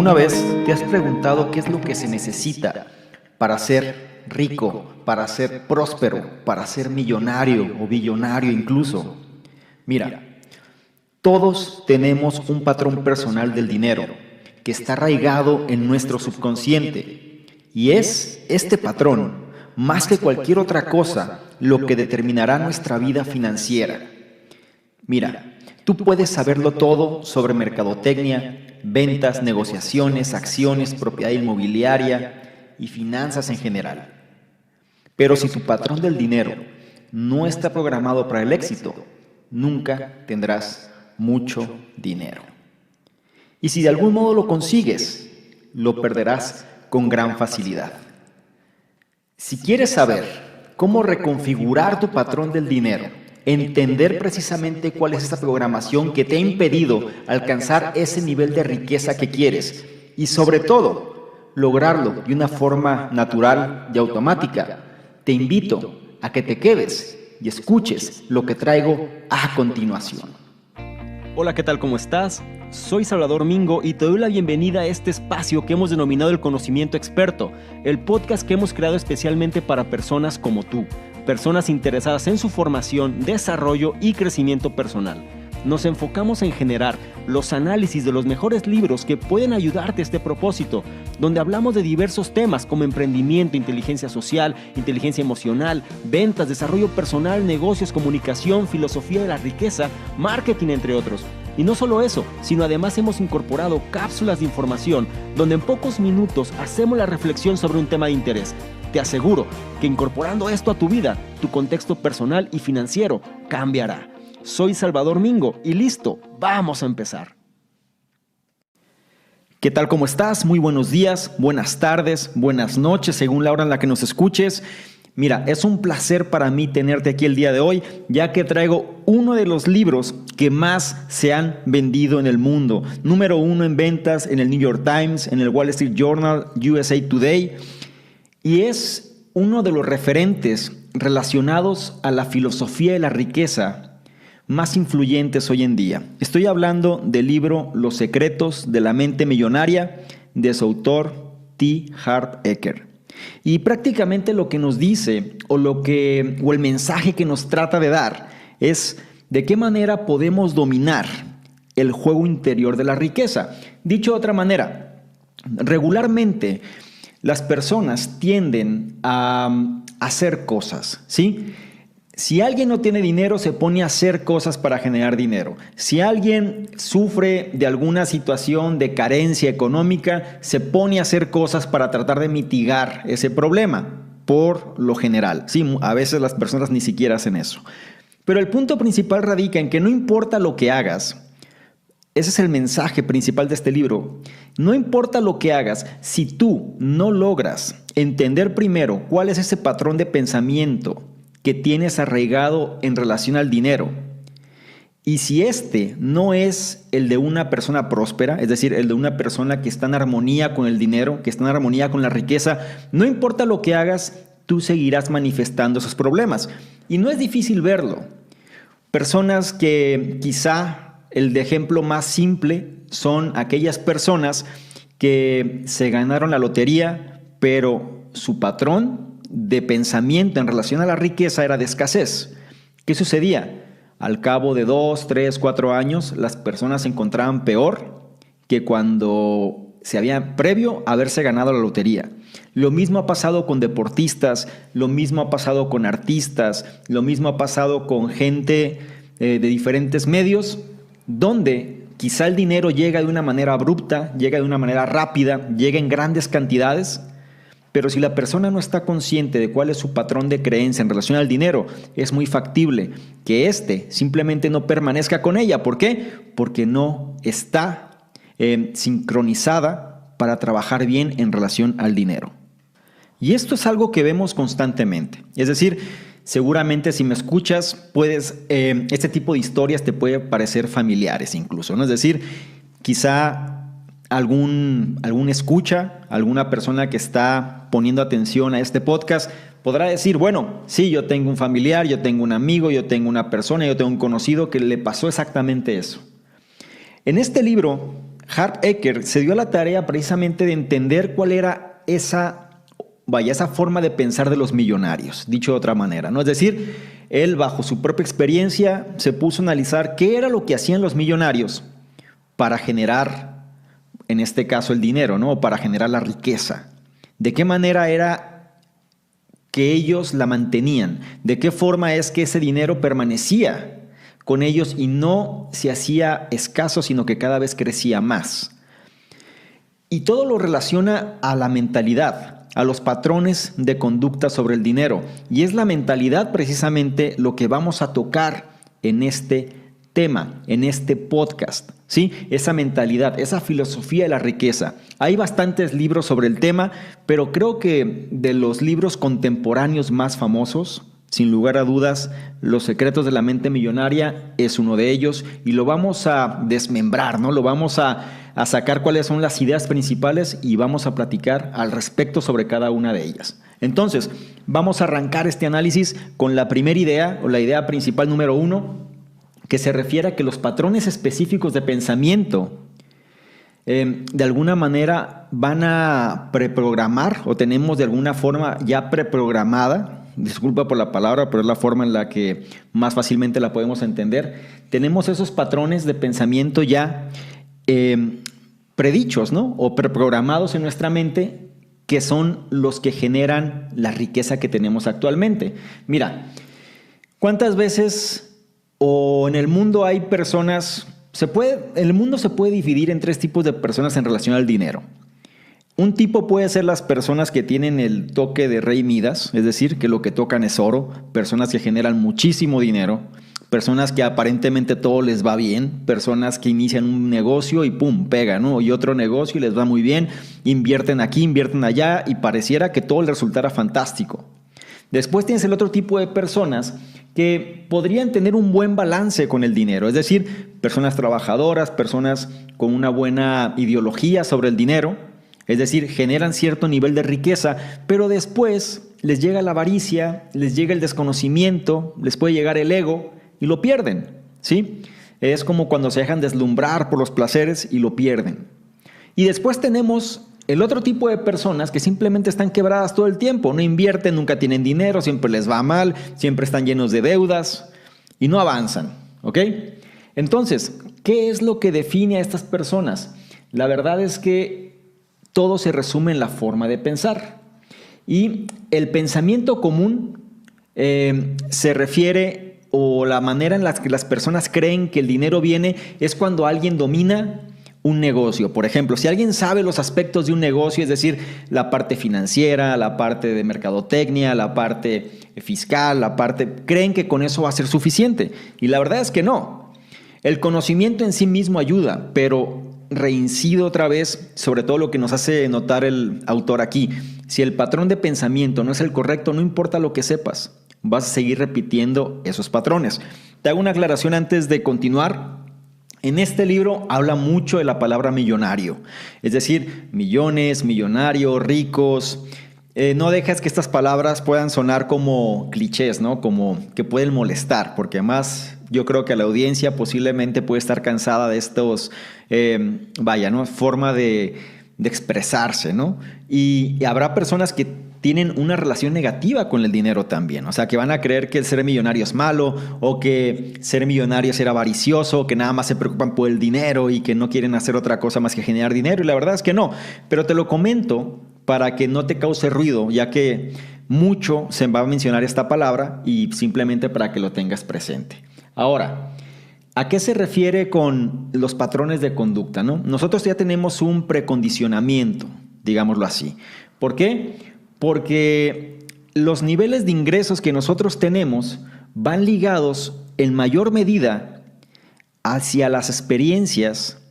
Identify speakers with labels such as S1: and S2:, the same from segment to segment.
S1: ¿Alguna vez te has preguntado qué es lo que se necesita para ser rico, para ser próspero, para ser millonario o billonario incluso? Mira, todos tenemos un patrón personal del dinero que está arraigado en nuestro subconsciente y es este patrón, más que cualquier otra cosa, lo que determinará nuestra vida financiera. Mira, tú puedes saberlo todo sobre mercadotecnia, ventas, negociaciones, acciones, propiedad inmobiliaria y finanzas en general. Pero si tu patrón del dinero no está programado para el éxito, nunca tendrás mucho dinero. Y si de algún modo lo consigues, lo perderás con gran facilidad. Si quieres saber cómo reconfigurar tu patrón del dinero, entender precisamente cuál es esa programación que te ha impedido alcanzar ese nivel de riqueza que quieres y sobre todo lograrlo de una forma natural y automática, te invito a que te quedes y escuches lo que traigo a continuación.
S2: Hola, ¿qué tal? ¿Cómo estás? Soy Salvador Mingo y te doy la bienvenida a este espacio que hemos denominado El Conocimiento Experto, el podcast que hemos creado especialmente para personas como tú, personas interesadas en su formación, desarrollo y crecimiento personal. Nos enfocamos en generar los análisis de los mejores libros que pueden ayudarte a este propósito, donde hablamos de diversos temas como emprendimiento, inteligencia social, inteligencia emocional, ventas, desarrollo personal, negocios, comunicación, filosofía de la riqueza, marketing, entre otros. Y no solo eso, sino además hemos incorporado cápsulas de información donde en pocos minutos hacemos la reflexión sobre un tema de interés. Te aseguro que incorporando esto a tu vida, tu contexto personal y financiero cambiará. Soy Salvador Mingo y listo, vamos a empezar. ¿Qué tal? ¿Cómo estás? Muy buenos días, buenas tardes, buenas noches, según la hora en la que nos escuches. Mira, es un placer para mí tenerte aquí el día de hoy, ya que traigo uno de los libros que más se han vendido en el mundo. Número 1 en ventas en el New York Times, en el Wall Street Journal, USA Today. Y es uno de los referentes relacionados a la filosofía de la riqueza más influyentes hoy en día. Estoy hablando del libro Los secretos de la mente millonaria de su autor T. Harv Eker. Y prácticamente lo que nos dice o el mensaje que nos trata de dar es de qué manera podemos dominar el juego interior de la riqueza. Dicho de otra manera, regularmente las personas tienden a hacer cosas, ¿sí? Si alguien no tiene dinero, se pone a hacer cosas para generar dinero. Si alguien sufre de alguna situación de carencia económica, se pone a hacer cosas para tratar de mitigar ese problema, por lo general. Sí, a veces las personas ni siquiera hacen eso. Pero el punto principal radica en que no importa lo que hagas, ese es el mensaje principal de este libro. No importa lo que hagas, si tú no logras entender primero cuál es ese patrón de pensamiento que tienes arraigado en relación al dinero, y si este no es el de una persona próspera, es decir, el de una persona que está en armonía con el dinero, que está en armonía con la riqueza, no importa lo que hagas, tú seguirás manifestando esos problemas. Y no es difícil verlo. Personas que quizá el de ejemplo más simple son aquellas personas que se ganaron la lotería, pero su patrón de pensamiento en relación a la riqueza era de escasez. ¿Qué sucedía? Al cabo de 2, 3, 4 años, las personas se encontraban peor que cuando se había previo a haberse ganado la lotería. Lo mismo ha pasado con deportistas, lo mismo ha pasado con artistas, lo mismo ha pasado con gente de diferentes medios, donde quizá el dinero llega de una manera abrupta, llega de una manera rápida, llega en grandes cantidades. Pero si la persona no está consciente de cuál es su patrón de creencia en relación al dinero, es muy factible que éste simplemente no permanezca con ella. ¿Por qué? Porque no está sincronizada para trabajar bien en relación al dinero. Y esto es algo que vemos constantemente. Es decir, seguramente si me escuchas, este tipo de historias te puede parecer familiares incluso, ¿no? Es decir, quizá algún escucha, alguna persona que está poniendo atención a este podcast podrá decir, bueno, sí, yo tengo un familiar, yo tengo un amigo, yo tengo una persona, yo tengo un conocido que le pasó exactamente eso. En este libro Harv Eker se dio la tarea precisamente de entender cuál era esa forma de pensar de los millonarios, dicho de otra manera, ¿no? Es decir, él bajo su propia experiencia se puso a analizar qué era lo que hacían los millonarios para generar, en este caso, el dinero, ¿no? O para generar la riqueza. ¿De qué manera era que ellos la mantenían? ¿De qué forma es que ese dinero permanecía con ellos y no se hacía escaso, sino que cada vez crecía más? Y todo lo relaciona a la mentalidad, a los patrones de conducta sobre el dinero. Y es la mentalidad precisamente lo que vamos a tocar en este tema, en este podcast, ¿sí? Esa mentalidad, esa filosofía de la riqueza. Hay bastantes libros sobre el tema, pero creo que de los libros contemporáneos más famosos, sin lugar a dudas, Los secretos de la mente millonaria es uno de ellos y lo vamos a desmembrar, ¿no? Lo vamos a sacar cuáles son las ideas principales y vamos a platicar al respecto sobre cada una de ellas. Entonces, vamos a arrancar este análisis con la primera idea o la idea principal número 1, que se refiere a que los patrones específicos de pensamiento de alguna manera van a preprogramar o tenemos de alguna forma ya preprogramada. Disculpa por la palabra, pero es la forma en la que más fácilmente la podemos entender. Tenemos esos patrones de pensamiento ya predichos, ¿no? O preprogramados en nuestra mente, que son los que generan la riqueza que tenemos actualmente. Mira, ¿cuántas veces o en el mundo hay personas? El mundo se puede dividir en 3 tipos de personas en relación al dinero. Un tipo puede ser las personas que tienen el toque de Rey Midas, es decir, que lo que tocan es oro, personas que generan muchísimo dinero, personas que aparentemente todo les va bien, personas que inician un negocio y pum, pega, ¿no? Y otro negocio y les va muy bien, invierten aquí, invierten allá y pareciera que todo les resultara fantástico. Después tienes el otro tipo de personas que podrían tener un buen balance con el dinero, es decir, personas trabajadoras, personas con una buena ideología sobre el dinero. Es decir, generan cierto nivel de riqueza, pero después les llega la avaricia, les llega el desconocimiento, les puede llegar el ego y lo pierden, ¿sí? Es como cuando se dejan deslumbrar por los placeres y lo pierden. Y después tenemos el otro tipo de personas que simplemente están quebradas todo el tiempo, no invierten, nunca tienen dinero, siempre les va mal, siempre están llenos de deudas y no avanzan, ¿ok? Entonces, ¿qué es lo que define a estas personas? La verdad es que todo se resume en la forma de pensar. Y el pensamiento común se refiere, o la manera en la que las personas creen que el dinero viene, es cuando alguien domina un negocio. Por ejemplo, si alguien sabe los aspectos de un negocio, es decir, la parte financiera, la parte de mercadotecnia, la parte fiscal, creen que con eso va a ser suficiente. Y la verdad es que no. El conocimiento en sí mismo ayuda, pero reincido otra vez sobre todo lo que nos hace notar el autor aquí. Si el patrón de pensamiento no es el correcto, no importa lo que sepas, vas a seguir repitiendo esos patrones. Te hago una aclaración antes de continuar. En este libro habla mucho de la palabra millonario, es decir, millones, millonario, ricos. No dejes que estas palabras puedan sonar como clichés, ¿no? Como que pueden molestar, porque además yo creo que la audiencia posiblemente puede estar cansada de estos, ¿no? Forma de expresarse, ¿no? Y habrá personas que tienen una relación negativa con el dinero también, o sea, que van a creer que el ser millonario es malo, o que ser millonario es ser avaricioso, que nada más se preocupan por el dinero y que no quieren hacer otra cosa más que generar dinero, y la verdad es que no, pero te lo comento para que no te cause ruido, ya que mucho se va a mencionar esta palabra y simplemente para que lo tengas presente. Ahora, ¿a qué se refiere con los patrones de conducta, no? Nosotros ya tenemos un precondicionamiento, digámoslo así. ¿Por qué? Porque los niveles de ingresos que nosotros tenemos van ligados en mayor medida hacia las experiencias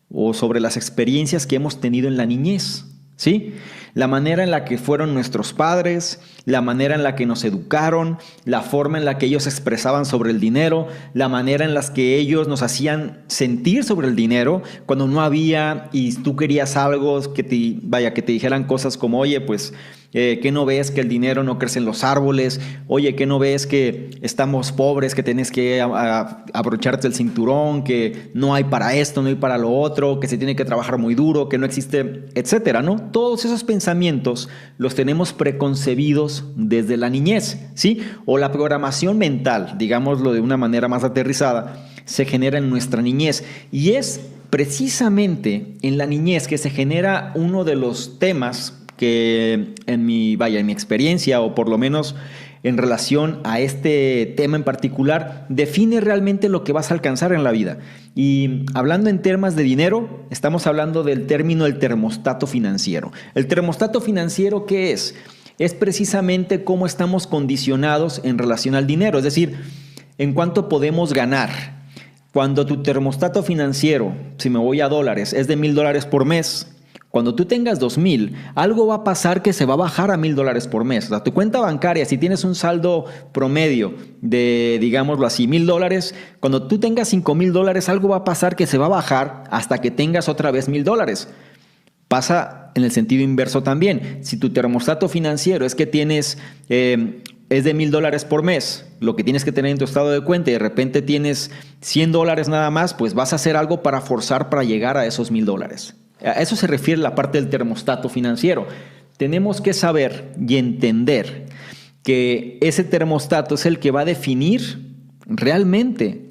S2: o sobre las experiencias que hemos tenido en la niñez, ¿sí? La manera en la que fueron nuestros padres, la manera en la que nos educaron, la forma en la que ellos expresaban sobre el dinero, la manera en la que ellos nos hacían sentir sobre el dinero cuando no había y tú querías algo, que te dijeran cosas como, oye, pues ¿Qué no ves que el dinero no crece en los árboles? Oye, ¿qué no ves que estamos pobres, que tienes que abrocharte el cinturón, que no hay para esto, no hay para lo otro, que se tiene que trabajar muy duro, que no existe, etcétera, ¿no? Todos esos pensamientos los tenemos preconcebidos desde la niñez, ¿sí? O la programación mental, digámoslo de una manera más aterrizada, se genera en nuestra niñez. Y es precisamente en la niñez que se genera uno de los temas que en mi experiencia, o por lo menos en relación a este tema en particular, define realmente lo que vas a alcanzar en la vida. Y hablando en temas de dinero, estamos hablando del término el termostato financiero. ¿El termostato financiero qué es? Es precisamente cómo estamos condicionados en relación al dinero, es decir, en cuánto podemos ganar. Cuando tu termostato financiero, si me voy a dólares, es de $1,000 por mes, cuando tú tengas 2,000, algo va a pasar que se va a bajar a $1,000 por mes. O sea, tu cuenta bancaria, si tienes un saldo promedio de, digámoslo así, $1,000, cuando tú tengas $5,000, algo va a pasar que se va a bajar hasta que tengas otra vez $1,000. Pasa en el sentido inverso también. Si tu termostato financiero es que tienes, es de $1,000 por mes, lo que tienes que tener en tu estado de cuenta, y de repente tienes $100 nada más, pues vas a hacer algo para forzar para llegar a esos $1,000. A eso se refiere la parte del termostato financiero. Tenemos que saber y entender que ese termostato es el que va a definir realmente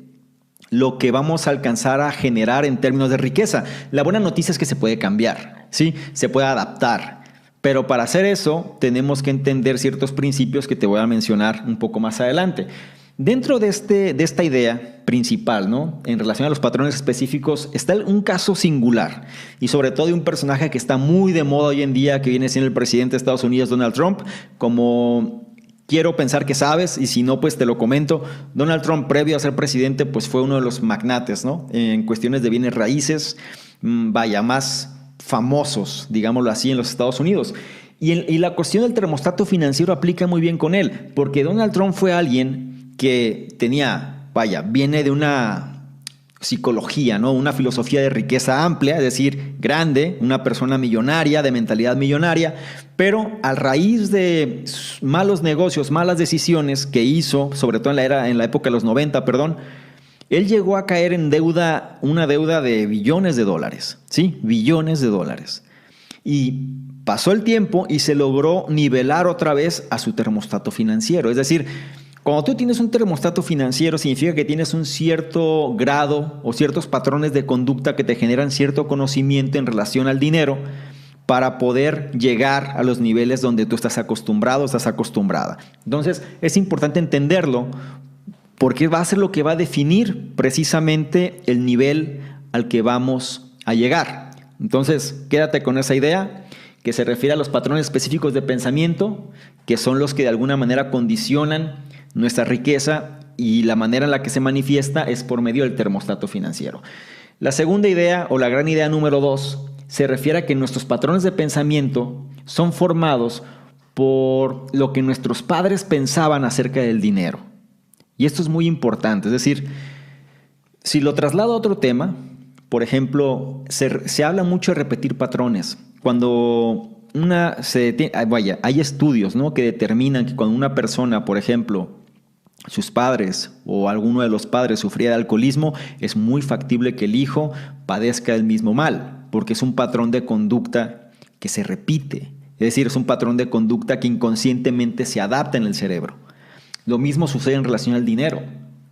S2: lo que vamos a alcanzar a generar en términos de riqueza. La buena noticia es que se puede cambiar, ¿sí? Se puede adaptar. Pero para hacer eso tenemos que entender ciertos principios que te voy a mencionar un poco más adelante. Dentro de esta idea principal, ¿no?, en relación a los patrones específicos, está un caso singular y sobre todo de un personaje que está muy de moda hoy en día, que viene siendo el presidente de Estados Unidos, Donald Trump. Como quiero pensar que sabes, y si no, pues te lo comento. Donald Trump, previo a ser presidente, pues fue uno de los magnates, ¿no?, en cuestiones de bienes raíces, más famosos, digámoslo así, en los Estados Unidos. Y la cuestión del termostato financiero aplica muy bien con él, porque Donald Trump fue alguien que viene de una psicología, ¿no?, una filosofía de riqueza amplia, es decir, grande, una persona millonaria, de mentalidad millonaria, pero a raíz de malos negocios, malas decisiones que hizo, sobre todo en la época de los 90, él llegó a caer en deuda, una deuda de billones de dólares, ¿sí? Billones de dólares. Y pasó el tiempo y se logró nivelar otra vez a su termostato financiero, es decir, cuando tú tienes un termostato financiero, significa que tienes un cierto grado o ciertos patrones de conducta que te generan cierto conocimiento en relación al dinero para poder llegar a los niveles donde tú estás acostumbrado, estás acostumbrada. Entonces, es importante entenderlo porque va a ser lo que va a definir precisamente el nivel al que vamos a llegar. Entonces, quédate con esa idea que se refiere a los patrones específicos de pensamiento, que son los que de alguna manera condicionan nuestra riqueza, y la manera en la que se manifiesta es por medio del termostato financiero. La segunda idea, o la gran idea número 2, se refiere a que nuestros patrones de pensamiento son formados por lo que nuestros padres pensaban acerca del dinero. Y esto es muy importante, es decir, si lo traslado a otro tema, por ejemplo, se habla mucho de repetir patrones. Cuando hay estudios, ¿no?, que determinan que cuando una persona, por ejemplo, sus padres o alguno de los padres sufría de alcoholismo, es muy factible que el hijo padezca del mismo mal, porque es un patrón de conducta que se repite. Es decir, es un patrón de conducta que inconscientemente se adapta en el cerebro. Lo mismo sucede en relación al dinero,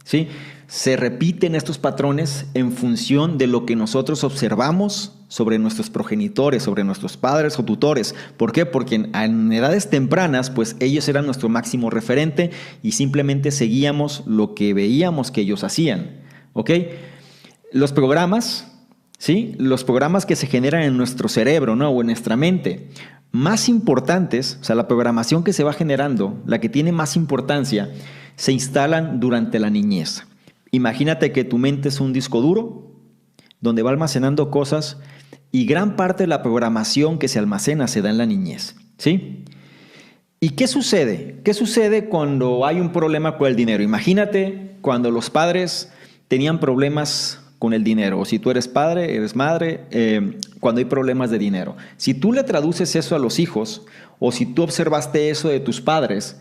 S2: ¿sí? Se repiten estos patrones en función de lo que nosotros observamos sobre nuestros progenitores, sobre nuestros padres o tutores. ¿Por qué? Porque en edades tempranas, pues ellos eran nuestro máximo referente y simplemente seguíamos lo que veíamos que ellos hacían, ¿ok? Los programas, ¿sí?, los programas que se generan en nuestro cerebro, ¿no?, o en nuestra mente, más importantes, o sea, la programación que se va generando, la que tiene más importancia, se instalan durante la niñez. Imagínate que tu mente es un disco duro donde va almacenando cosas y gran parte de la programación que se almacena se da en la niñez, ¿sí? ¿Y qué sucede? ¿Qué sucede cuando hay un problema con el dinero? Imagínate cuando los padres tenían problemas con el dinero, o si tú eres padre, eres madre, cuando hay problemas de dinero. Si tú le traduces eso a los hijos, o si tú observaste eso de tus padres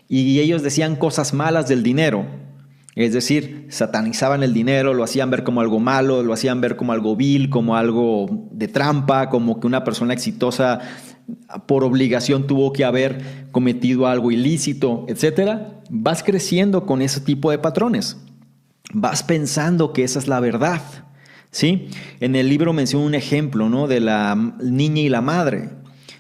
S2: y ellos decían cosas malas del dinero, es decir, satanizaban el dinero, lo hacían ver como algo malo, lo hacían ver como algo vil, como algo de trampa, como que una persona exitosa por obligación tuvo que haber cometido algo ilícito, etcétera, vas creciendo con ese tipo de patrones. Vas pensando que esa es la verdad, ¿sí? En el libro menciono un ejemplo, ¿no?, de la niña y la madre,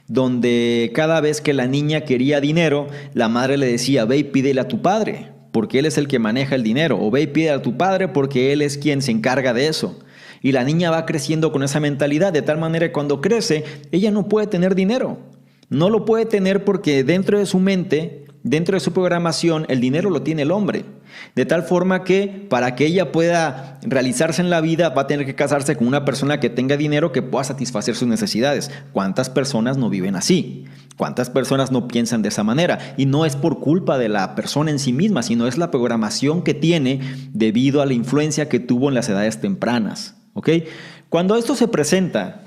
S2: donde cada vez que la niña quería dinero, la madre le decía, ve y pídele a tu padre, porque él es el que maneja el dinero, o ve y pídele a tu padre porque él es quien se encarga de eso. Y la niña va creciendo con esa mentalidad, de tal manera que cuando crece, ella no puede tener dinero. No lo puede tener porque dentro de su mente, dentro de su programación, el dinero lo tiene el hombre. De tal forma que para que ella pueda realizarse en la vida, va a tener que casarse con una persona que tenga dinero que pueda satisfacer sus necesidades. ¿Cuántas personas no viven así? ¿Cuántas personas no piensan de esa manera? Y no es por culpa de la persona en sí misma, sino es la programación que tiene debido a la influencia que tuvo en las edades tempranas. ¿Ok? Cuando esto se presenta,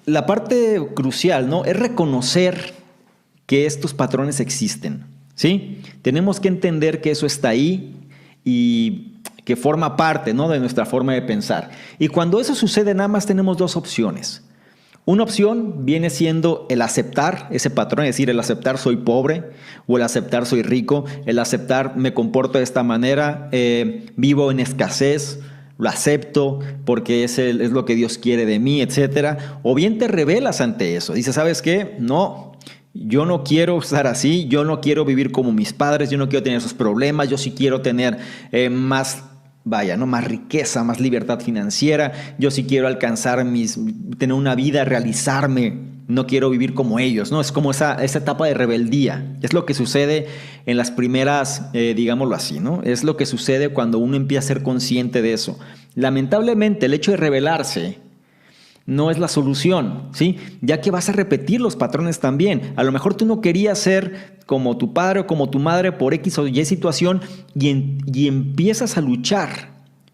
S2: la parte crucial, ¿no?, es reconocer que estos patrones existen, ¿sí? Tenemos que entender que eso está ahí y que forma parte, ¿no?, de nuestra forma de pensar. Y cuando eso sucede, nada más tenemos dos opciones. Una opción viene siendo el aceptar ese patrón, es decir, el aceptar soy pobre, o el aceptar soy rico, el aceptar me comporto de esta manera, vivo en escasez, lo acepto porque es lo que Dios quiere de mí, etcétera. O bien te rebelas ante eso. Dices, ¿sabes qué? No, yo no quiero estar así, yo no quiero vivir como mis padres, yo no quiero tener esos problemas, yo sí quiero tener más riqueza, más libertad financiera, yo sí quiero alcanzar tener una vida, realizarme, no quiero vivir como ellos, ¿no? Es como esa etapa de rebeldía. Es lo que sucede en las primeras, digámoslo así, ¿no? Es lo que sucede cuando uno empieza a ser consciente de eso. Lamentablemente, el hecho de rebelarse no es la solución, ¿sí? Ya que vas a repetir los patrones también. A lo mejor tú no querías ser como tu padre o como tu madre por X o Y situación y empiezas a luchar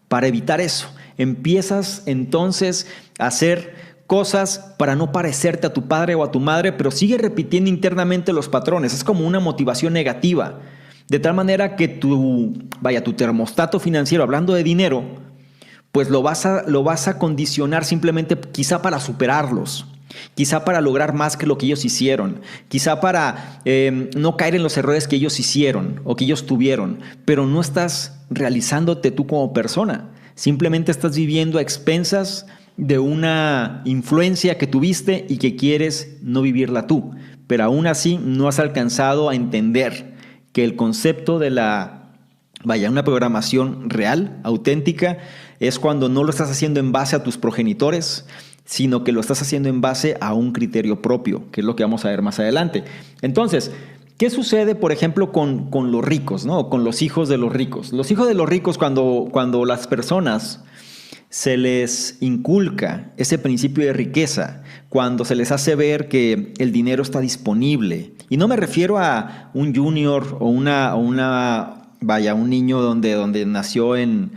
S2: para evitar eso. Empiezas entonces a hacer cosas para no parecerte a tu padre o a tu madre, pero sigues repitiendo internamente los patrones. Es como una motivación negativa. De tal manera que tu termostato financiero, hablando de dinero, pues lo vas a condicionar simplemente quizá para superarlos, quizá para lograr más que lo que ellos hicieron, quizá para no caer en los errores que ellos hicieron o que ellos tuvieron, pero no estás realizándote tú como persona, simplemente estás viviendo a expensas de una influencia que tuviste y que quieres no vivirla tú, pero aún así no has alcanzado a entender que el concepto de una programación real, auténtica, es cuando no lo estás haciendo en base a tus progenitores, sino que lo estás haciendo en base a un criterio propio, que es lo que vamos a ver más adelante. Entonces, ¿qué sucede, por ejemplo, con los ricos, ¿no? Con los hijos de los ricos? Los hijos de los ricos, cuando las personas se les inculca ese principio de riqueza, cuando se les hace ver que el dinero está disponible, y no me refiero a un junior o un niño donde nació en,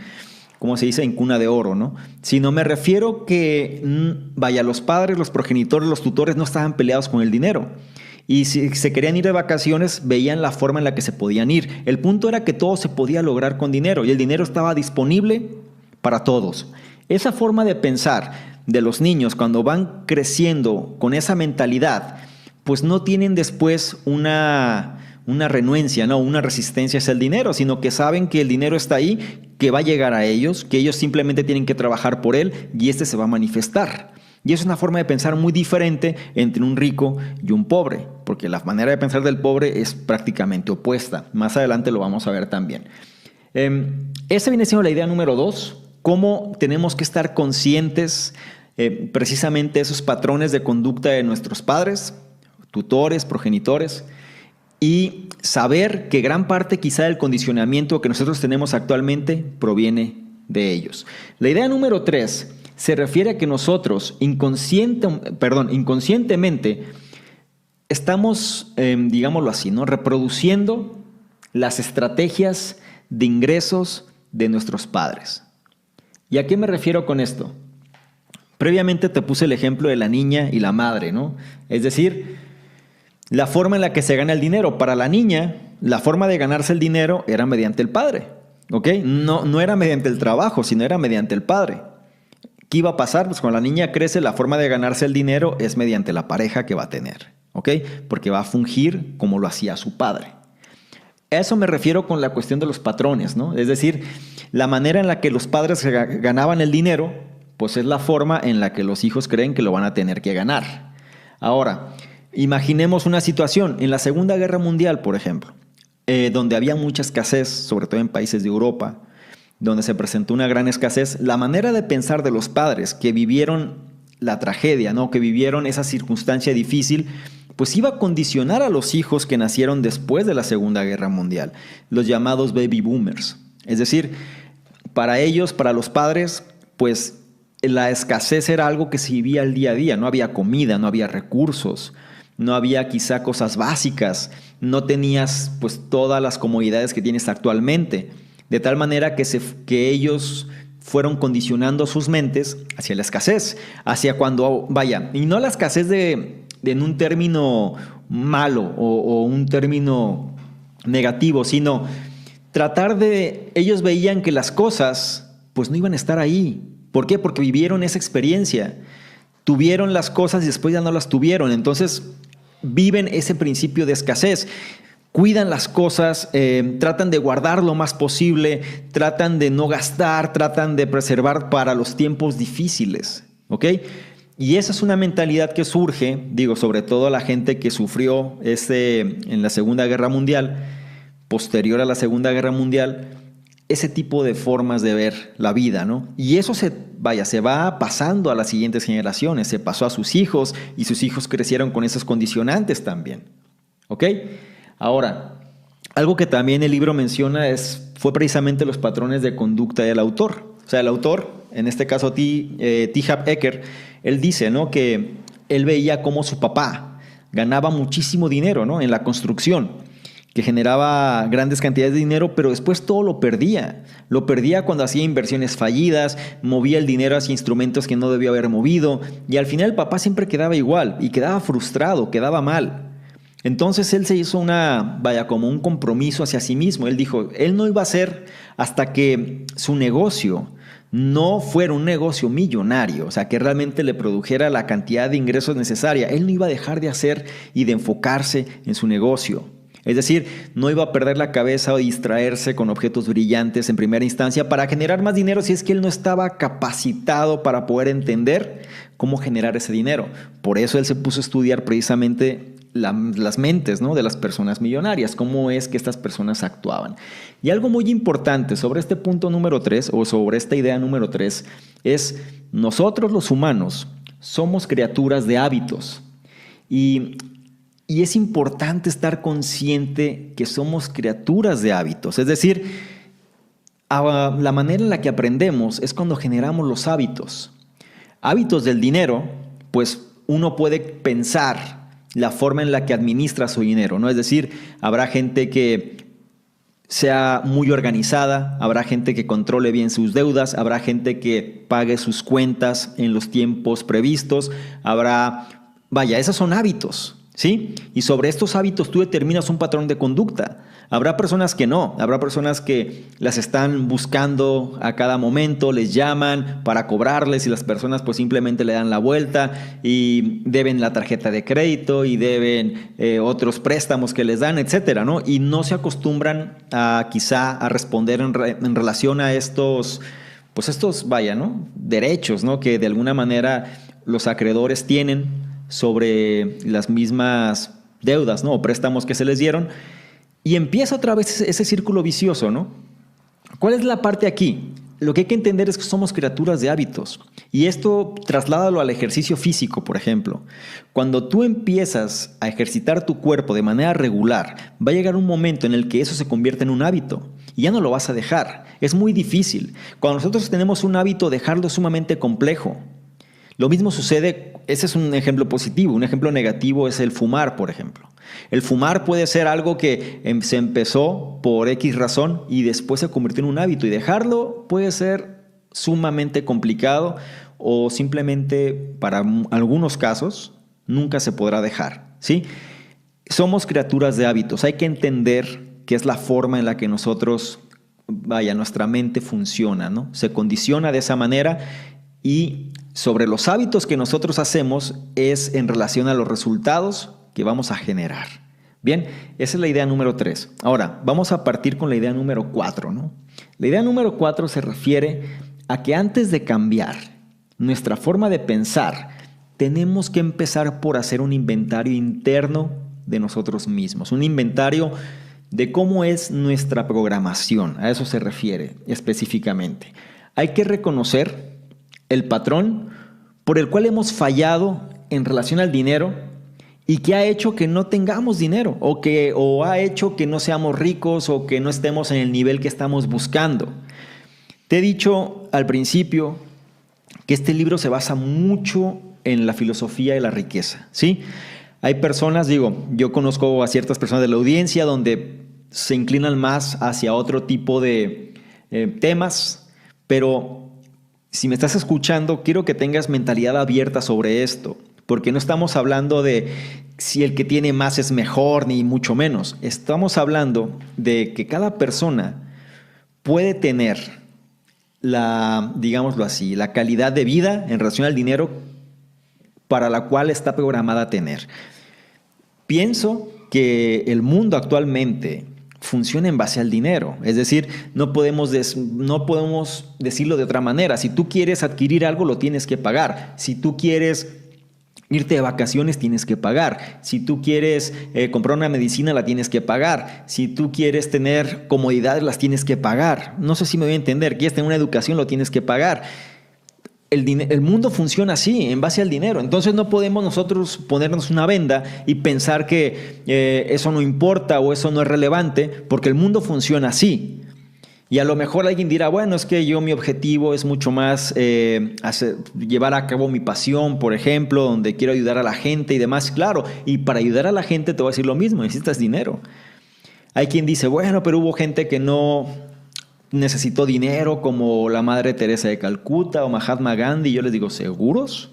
S2: ¿cómo se dice?, en cuna de oro, ¿no? Sino me refiero que, los padres, los progenitores, los tutores no estaban peleados con el dinero. Y si se querían ir de vacaciones, veían la forma en la que se podían ir. El punto era que todo se podía lograr con dinero y el dinero estaba disponible para todos. Esa forma de pensar de los niños cuando van creciendo con esa mentalidad, pues no tienen después una renuencia, ¿no?, una resistencia hacia el dinero, sino que saben que el dinero está ahí, que va a llegar a ellos, que ellos simplemente tienen que trabajar por él y se va a manifestar. Y es una forma de pensar muy diferente entre un rico y un pobre, porque la manera de pensar del pobre es prácticamente opuesta. Más adelante lo vamos a ver también. Esa viene siendo la idea número 2, cómo tenemos que estar conscientes precisamente de esos patrones de conducta de nuestros padres, tutores, progenitores, y saber que gran parte quizá del condicionamiento que nosotros tenemos actualmente proviene de ellos. La idea número 3 se refiere a que nosotros inconscientemente estamos, digámoslo así, ¿no?, reproduciendo las estrategias de ingresos de nuestros padres. ¿Y a qué me refiero con esto? Previamente te puse el ejemplo de la niña y la madre, ¿no? Es decir, la forma en la que se gana el dinero. Para la niña, la forma de ganarse el dinero era mediante el padre, ¿ok? No era mediante el trabajo, sino era mediante el padre. ¿Qué iba a pasar? Pues cuando la niña crece, la forma de ganarse el dinero es mediante la pareja que va a tener, ¿ok? Porque va a fungir como lo hacía su padre. A eso me refiero con la cuestión de los patrones, ¿no? Es decir, la manera en la que los padres ganaban el dinero, pues es la forma en la que los hijos creen que lo van a tener que ganar. Ahora, imaginemos una situación en la Segunda Guerra Mundial, por ejemplo, donde había mucha escasez, sobre todo en países de Europa, donde se presentó una gran escasez. La manera de pensar de los padres que vivieron la tragedia, ¿no? Que vivieron esa circunstancia difícil, pues iba a condicionar a los hijos que nacieron después de la Segunda Guerra Mundial, los llamados baby boomers. Es decir, para ellos, para los padres, pues la escasez era algo que se vivía al día a día. No había comida, no había recursos, no había quizá cosas básicas, no tenías pues todas las comodidades que tienes actualmente. De tal manera que ellos fueron condicionando sus mentes hacia la escasez, hacia cuando, vaya, y no la escasez en un término malo o un término negativo, sino ellos veían que las cosas pues no iban a estar ahí. ¿Por qué? Porque vivieron esa experiencia, tuvieron las cosas y después ya no las tuvieron, entonces viven ese principio de escasez. Cuidan las cosas, tratan de guardar lo más posible, tratan de no gastar, tratan de preservar para los tiempos difíciles, ¿ok? Y esa es una mentalidad que surge, digo, sobre todo a la gente que sufrió en la Segunda Guerra Mundial, posterior a la Segunda Guerra Mundial, ese tipo de formas de ver la vida, ¿no? Y eso se va pasando a las siguientes generaciones, se pasó a sus hijos y sus hijos crecieron con esos condicionantes también, ¿ok? Ahora, algo que también el libro menciona fue precisamente los patrones de conducta del autor. O sea, el autor, en este caso T. Harv Eker, él dice, ¿no?, que él veía cómo su papá ganaba muchísimo dinero, ¿no?, en la construcción, que generaba grandes cantidades de dinero, pero después todo lo perdía. Lo perdía cuando hacía inversiones fallidas, movía el dinero hacia instrumentos que no debió haber movido, y al final el papá siempre quedaba igual, y quedaba frustrado, quedaba mal. Entonces él se hizo como un compromiso hacia sí mismo. Él dijo, él no iba a hacer hasta que su negocio no fuera un negocio millonario, o sea, que realmente le produjera la cantidad de ingresos necesaria. Él no iba a dejar de hacer y de enfocarse en su negocio. Es decir, no iba a perder la cabeza o distraerse con objetos brillantes en primera instancia para generar más dinero si es que él no estaba capacitado para poder entender cómo generar ese dinero. Por eso él se puso a estudiar precisamente las mentes, ¿no?, de las personas millonarias, cómo es que estas personas actuaban. Y algo muy importante sobre este punto número 3 o sobre esta idea número 3 es nosotros los humanos somos criaturas de hábitos y es importante estar consciente que somos criaturas de hábitos. Es decir, la manera en la que aprendemos es cuando generamos los hábitos. Hábitos del dinero, pues uno puede pensar la forma en la que administra su dinero, ¿no? Es decir, habrá gente que sea muy organizada, habrá gente que controle bien sus deudas, habrá gente que pague sus cuentas en los tiempos previstos, esos son hábitos, ¿sí? Y sobre estos hábitos tú determinas un patrón de conducta. Habrá personas que no, habrá personas que las están buscando a cada momento, les llaman para cobrarles y las personas pues simplemente le dan la vuelta y deben la tarjeta de crédito y deben otros préstamos que les dan, etcétera, ¿no? Y no se acostumbran quizá a responder en relación a estos derechos, ¿no?, que de alguna manera los acreedores tienen sobre las mismas deudas, ¿no?, o préstamos que se les dieron. Y empieza otra vez ese círculo vicioso, ¿no? ¿Cuál es la parte aquí? Lo que hay que entender es que somos criaturas de hábitos. Y esto trasládalo al ejercicio físico, por ejemplo. Cuando tú empiezas a ejercitar tu cuerpo de manera regular, va a llegar un momento en el que eso se convierte en un hábito. Y ya no lo vas a dejar. Es muy difícil. Cuando nosotros tenemos un hábito, dejarlo es sumamente complejo. Lo mismo sucede, ese es un ejemplo positivo. Un ejemplo negativo es el fumar, por ejemplo. El fumar puede ser algo que se empezó por X razón y después se convirtió en un hábito. Y dejarlo puede ser sumamente complicado o simplemente para algunos casos nunca se podrá dejar, ¿sí? Somos criaturas de hábitos. Hay que entender que es la forma en la que nosotros, nuestra mente funciona, ¿no? Se condiciona de esa manera y sobre los hábitos que nosotros hacemos es en relación a los resultados que vamos a generar. Bien, esa es la idea número 3. Ahora, vamos a partir con la idea número 4, ¿no? La idea número 4 se refiere a que antes de cambiar nuestra forma de pensar, tenemos que empezar por hacer un inventario interno de nosotros mismos, un inventario de cómo es nuestra programación. A eso se refiere específicamente. Hay que reconocer el patrón por el cual hemos fallado en relación al dinero y que ha hecho que no tengamos dinero o ha hecho que no seamos ricos o que no estemos en el nivel que estamos buscando. Te he dicho al principio que este libro se basa mucho en la filosofía de la riqueza, ¿sí? Hay personas, yo conozco a ciertas personas de la audiencia donde se inclinan más hacia otro tipo de temas, pero si me estás escuchando, quiero que tengas mentalidad abierta sobre esto, porque no estamos hablando de si el que tiene más es mejor, ni mucho menos. Estamos hablando de que cada persona puede tener digámoslo así, la calidad de vida en relación al dinero para la cual está programada a tener. Pienso que el mundo actualmente funciona en base al dinero. Es decir, no podemos decirlo de otra manera. Si tú quieres adquirir algo, lo tienes que pagar. Si tú quieres irte de vacaciones, tienes que pagar. Si tú quieres comprar una medicina, la tienes que pagar. Si tú quieres tener comodidades, las tienes que pagar. No sé si me voy a entender. Quieres tener una educación, lo tienes que pagar. El mundo funciona así, en base al dinero. Entonces no podemos nosotros ponernos una venda y pensar que eso no importa o eso no es relevante, porque el mundo funciona así. Y a lo mejor alguien dirá, bueno, es que mi objetivo es mucho más llevar a cabo mi pasión, por ejemplo, donde quiero ayudar a la gente y demás. Claro, y para ayudar a la gente te voy a decir lo mismo, necesitas dinero. Hay quien dice, bueno, pero hubo gente que no necesitó dinero, como la Madre Teresa de Calcuta o Mahatma Gandhi. Yo les digo, ¿seguros?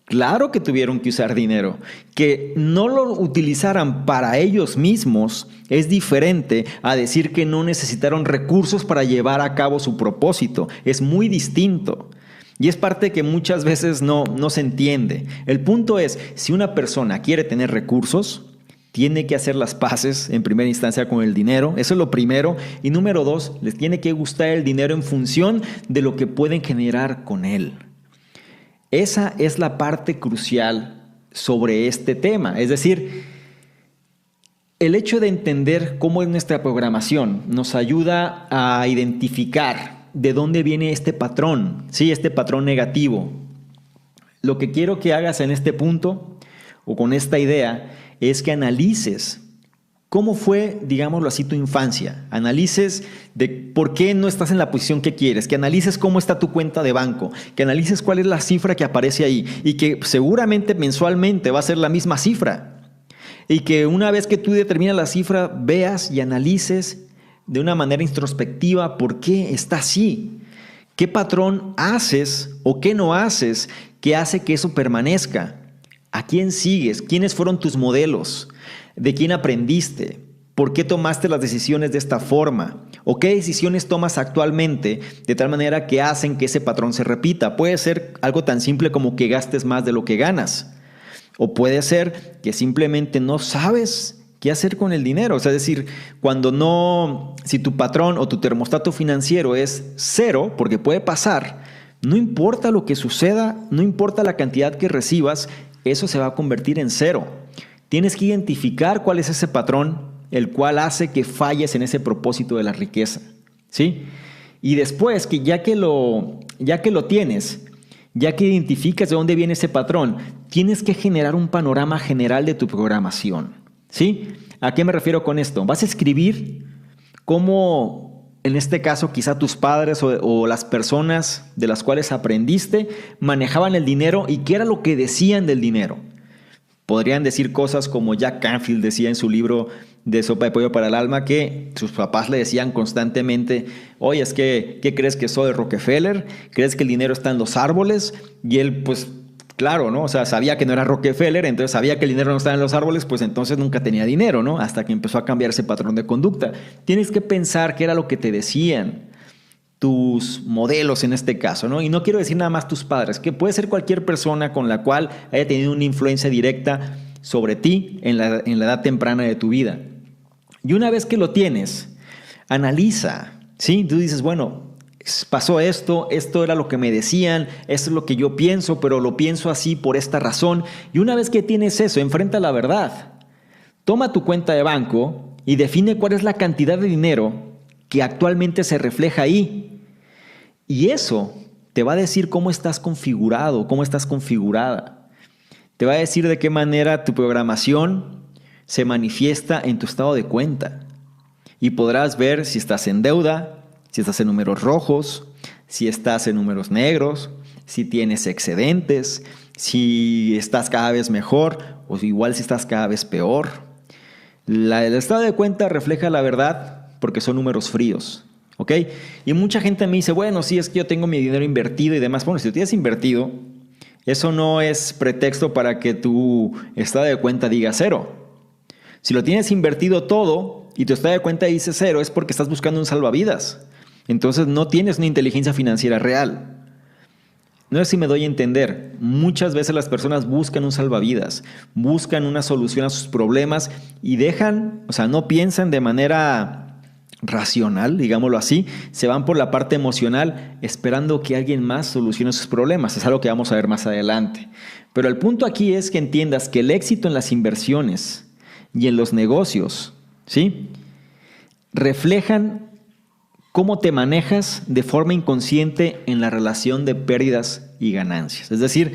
S2: Claro que tuvieron que usar dinero. Que no lo utilizaran para ellos mismos es diferente a decir que no necesitaron recursos para llevar a cabo su propósito. Es muy distinto. Y es parte que muchas veces no se entiende. El punto es, si una persona quiere tener recursos, tiene que hacer las paces en primera instancia con el dinero. Eso es lo primero. Y número 2, les tiene que gustar el dinero en función de lo que pueden generar con él. Esa es la parte crucial sobre este tema. Es decir, el hecho de entender cómo es nuestra programación nos ayuda a identificar de dónde viene este patrón, ¿sí? Este patrón negativo. Lo que quiero que hagas en este punto o con esta idea es que analices cómo fue, digámoslo así, tu infancia. Analices de por qué no estás en la posición que quieres, que analices cómo está tu cuenta de banco, que analices cuál es la cifra que aparece ahí y que seguramente mensualmente va a ser la misma cifra. Y que una vez que tú determinas la cifra, veas y analices de una manera introspectiva por qué está así. ¿Qué patrón haces o qué no haces que hace que eso permanezca? ¿A quién sigues? ¿Quiénes fueron tus modelos? ¿De quién aprendiste? ¿Por qué tomaste las decisiones de esta forma? ¿O qué decisiones tomas actualmente de tal manera que hacen que ese patrón se repita? Puede ser algo tan simple como que gastes más de lo que ganas. O puede ser que simplemente no sabes qué hacer con el dinero. O sea, es decir, si tu patrón o tu termostato financiero es 0, porque puede pasar, no importa lo que suceda, no importa la cantidad que recibas, eso se va a convertir en 0. Tienes que identificar cuál es ese patrón, el cual hace que falles en ese propósito de la riqueza, ¿sí? Y después, que ya que lo tienes, ya que identificas de dónde viene ese patrón, tienes que generar un panorama general de tu programación, ¿sí? ¿A qué me refiero con esto? Vas a escribir cómo, en este caso, quizá tus padres o las personas de las cuales aprendiste manejaban el dinero y qué era lo que decían del dinero. Podrían decir cosas como Jack Canfield decía en su libro de Sopa de Pollo para el Alma que sus papás le decían constantemente, oye, es que, ¿qué crees que soy Rockefeller? ¿Crees que el dinero está en los árboles? Y él, pues, claro, ¿no? O sea, sabía que no era Rockefeller, entonces sabía que el dinero no estaba en los árboles, pues entonces nunca tenía dinero, ¿no? Hasta que empezó a cambiar ese patrón de conducta. Tienes que pensar qué era lo que te decían tus modelos en este caso, ¿no? Y no quiero decir nada más tus padres, que puede ser cualquier persona con la cual haya tenido una influencia directa sobre ti en la edad temprana de tu vida. Y una vez que lo tienes, analiza, ¿sí? Tú dices, bueno, pasó esto era lo que me decían, esto es lo que yo pienso, pero lo pienso así por esta razón. Y una vez que tienes eso, enfrenta la verdad. Toma tu cuenta de banco y define cuál es la cantidad de dinero que actualmente se refleja ahí. Y eso te va a decir cómo estás configurado, cómo estás configurada. Te va a decir de qué manera tu programación se manifiesta en tu estado de cuenta. Y podrás ver si estás en deuda, si estás en números rojos, si estás en números negros, si tienes excedentes, si estás cada vez mejor o igual si estás cada vez peor. El estado de cuenta refleja la verdad porque son números fríos. ¿Ok? Y mucha gente me dice, bueno, sí, es que yo tengo mi dinero invertido y demás. Bueno, si lo tienes invertido, eso no es pretexto para que tu estado de cuenta diga cero. Si lo tienes invertido todo y tu estado de cuenta dice cero, es porque estás buscando un salvavidas. Entonces no tienes una inteligencia financiera real. No sé si me doy a entender. Muchas veces las personas buscan un salvavidas, buscan una solución a sus problemas y no piensan de manera racional, digámoslo así, se van por la parte emocional esperando que alguien más solucione sus problemas. Es algo que vamos a ver más adelante. Pero el punto aquí es que entiendas que el éxito en las inversiones y en los negocios, ¿sí?, reflejan cómo te manejas de forma inconsciente en la relación de pérdidas y ganancias. Es decir,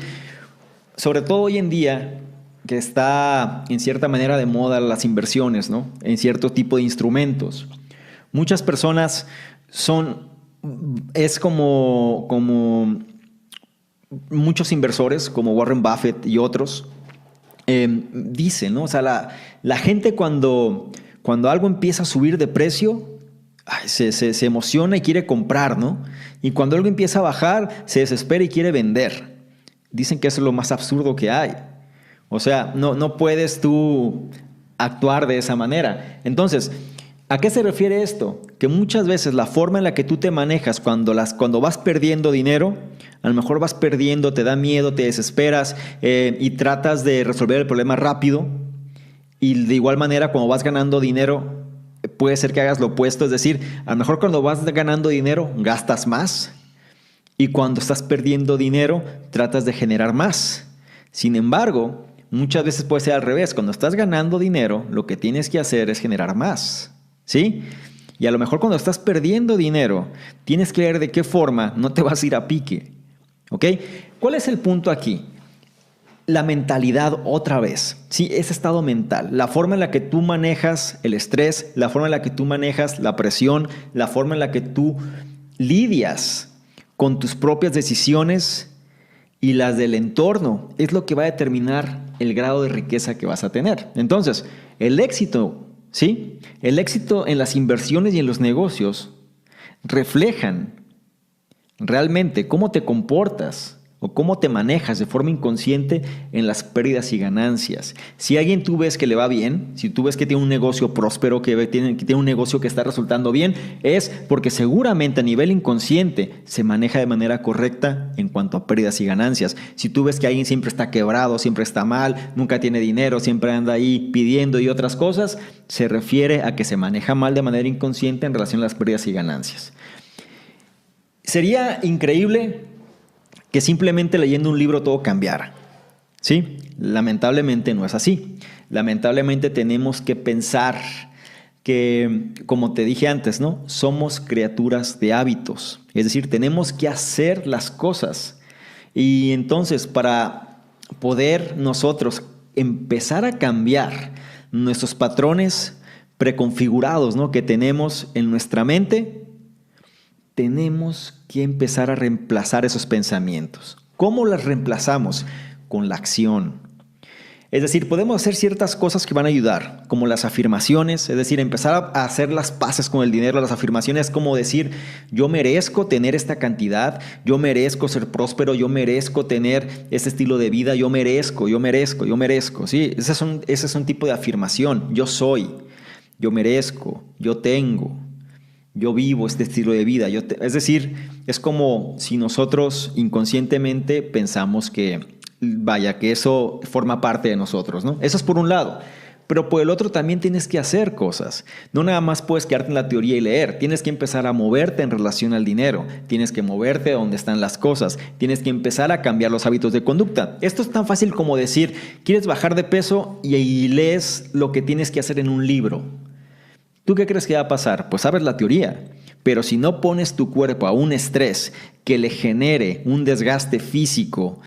S2: sobre todo hoy en día, que está en cierta manera de moda las inversiones, ¿no?, en cierto tipo de instrumentos. Muchas personas es como muchos inversores, como Warren Buffett y otros, dicen, ¿no? O sea, la gente cuando algo empieza a subir de precio, se emociona y quiere comprar, ¿no? Y cuando algo empieza a bajar, se desespera y quiere vender. Dicen que eso es lo más absurdo que hay. O sea, no puedes tú actuar de esa manera. Entonces, ¿a qué se refiere esto? Que muchas veces la forma en la que tú te manejas cuando vas perdiendo dinero, a lo mejor vas perdiendo, te da miedo, te desesperas y tratas de resolver el problema rápido. Y de igual manera, cuando vas ganando dinero, puede ser que hagas lo opuesto. Es decir, a lo mejor cuando vas ganando dinero, gastas más. Y cuando estás perdiendo dinero, tratas de generar más. Sin embargo, muchas veces puede ser al revés. Cuando estás ganando dinero, lo que tienes que hacer es generar más. ¿Sí? Y a lo mejor cuando estás perdiendo dinero, tienes que ver de qué forma no te vas a ir a pique. ¿Ok? ¿Cuál es el punto aquí? La mentalidad otra vez. Sí, ese estado mental. La forma en la que tú manejas el estrés, la forma en la que tú manejas la presión, la forma en la que tú lidias con tus propias decisiones y las del entorno es lo que va a determinar el grado de riqueza que vas a tener. Entonces, el éxito, ¿sí?, el éxito en las inversiones y en los negocios reflejan realmente cómo te comportas o cómo te manejas de forma inconsciente en las pérdidas y ganancias. Si a alguien tú ves que le va bien, si tú ves que tiene un negocio próspero, que tiene un negocio que está resultando bien, es porque seguramente a nivel inconsciente se maneja de manera correcta en cuanto a pérdidas y ganancias. Si tú ves que alguien siempre está quebrado, siempre está mal, nunca tiene dinero, siempre anda ahí pidiendo y otras cosas, se refiere a que se maneja mal de manera inconsciente en relación a las pérdidas y ganancias. Sería increíble que simplemente leyendo un libro todo cambiara, ¿sí? Lamentablemente no es así. Lamentablemente tenemos que pensar que, como te dije antes, ¿no?, somos criaturas de hábitos. Es decir, tenemos que hacer las cosas. Y entonces, para poder nosotros empezar a cambiar nuestros patrones preconfigurados, ¿no?, que tenemos en nuestra mente, tenemos que empezar a reemplazar esos pensamientos. ¿Cómo los reemplazamos? Con la acción. Es decir, podemos hacer ciertas cosas que van a ayudar, como las afirmaciones, es decir, empezar a hacer las paces con el dinero. Las afirmaciones es como decir, yo merezco tener esta cantidad, yo merezco ser próspero, yo merezco tener este estilo de vida, yo merezco, ¿sí? Ese es un tipo de afirmación, yo soy, yo merezco, yo tengo, yo vivo este estilo de vida. Es decir, es como si nosotros inconscientemente pensamos que eso forma parte de nosotros, ¿no? Eso es por un lado. Pero por el otro también tienes que hacer cosas. No nada más puedes quedarte en la teoría y leer. Tienes que empezar a moverte en relación al dinero. Tienes que moverte donde están las cosas. Tienes que empezar a cambiar los hábitos de conducta. Esto es tan fácil como decir, quieres bajar de peso y lees lo que tienes que hacer en un libro. ¿Tú qué crees que va a pasar? Pues sabes la teoría. Pero si no pones tu cuerpo a un estrés que le genere un desgaste físico,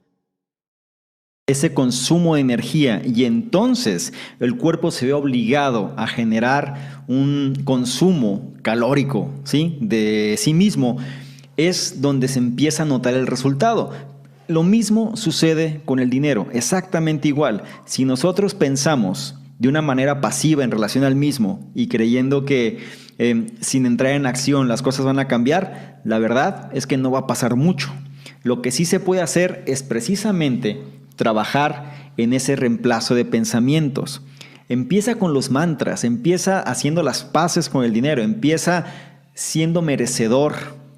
S2: ese consumo de energía, y entonces el cuerpo se ve obligado a generar un consumo calórico, ¿sí? De sí mismo, es donde se empieza a notar el resultado. Lo mismo sucede con el dinero, exactamente igual. Si nosotros pensamos de una manera pasiva en relación al mismo y creyendo que sin entrar en acción las cosas van a cambiar, la verdad es que no va a pasar mucho. Lo que sí se puede hacer es precisamente trabajar en ese reemplazo de pensamientos. Empieza con los mantras, empieza haciendo las paces con el dinero, empieza siendo merecedor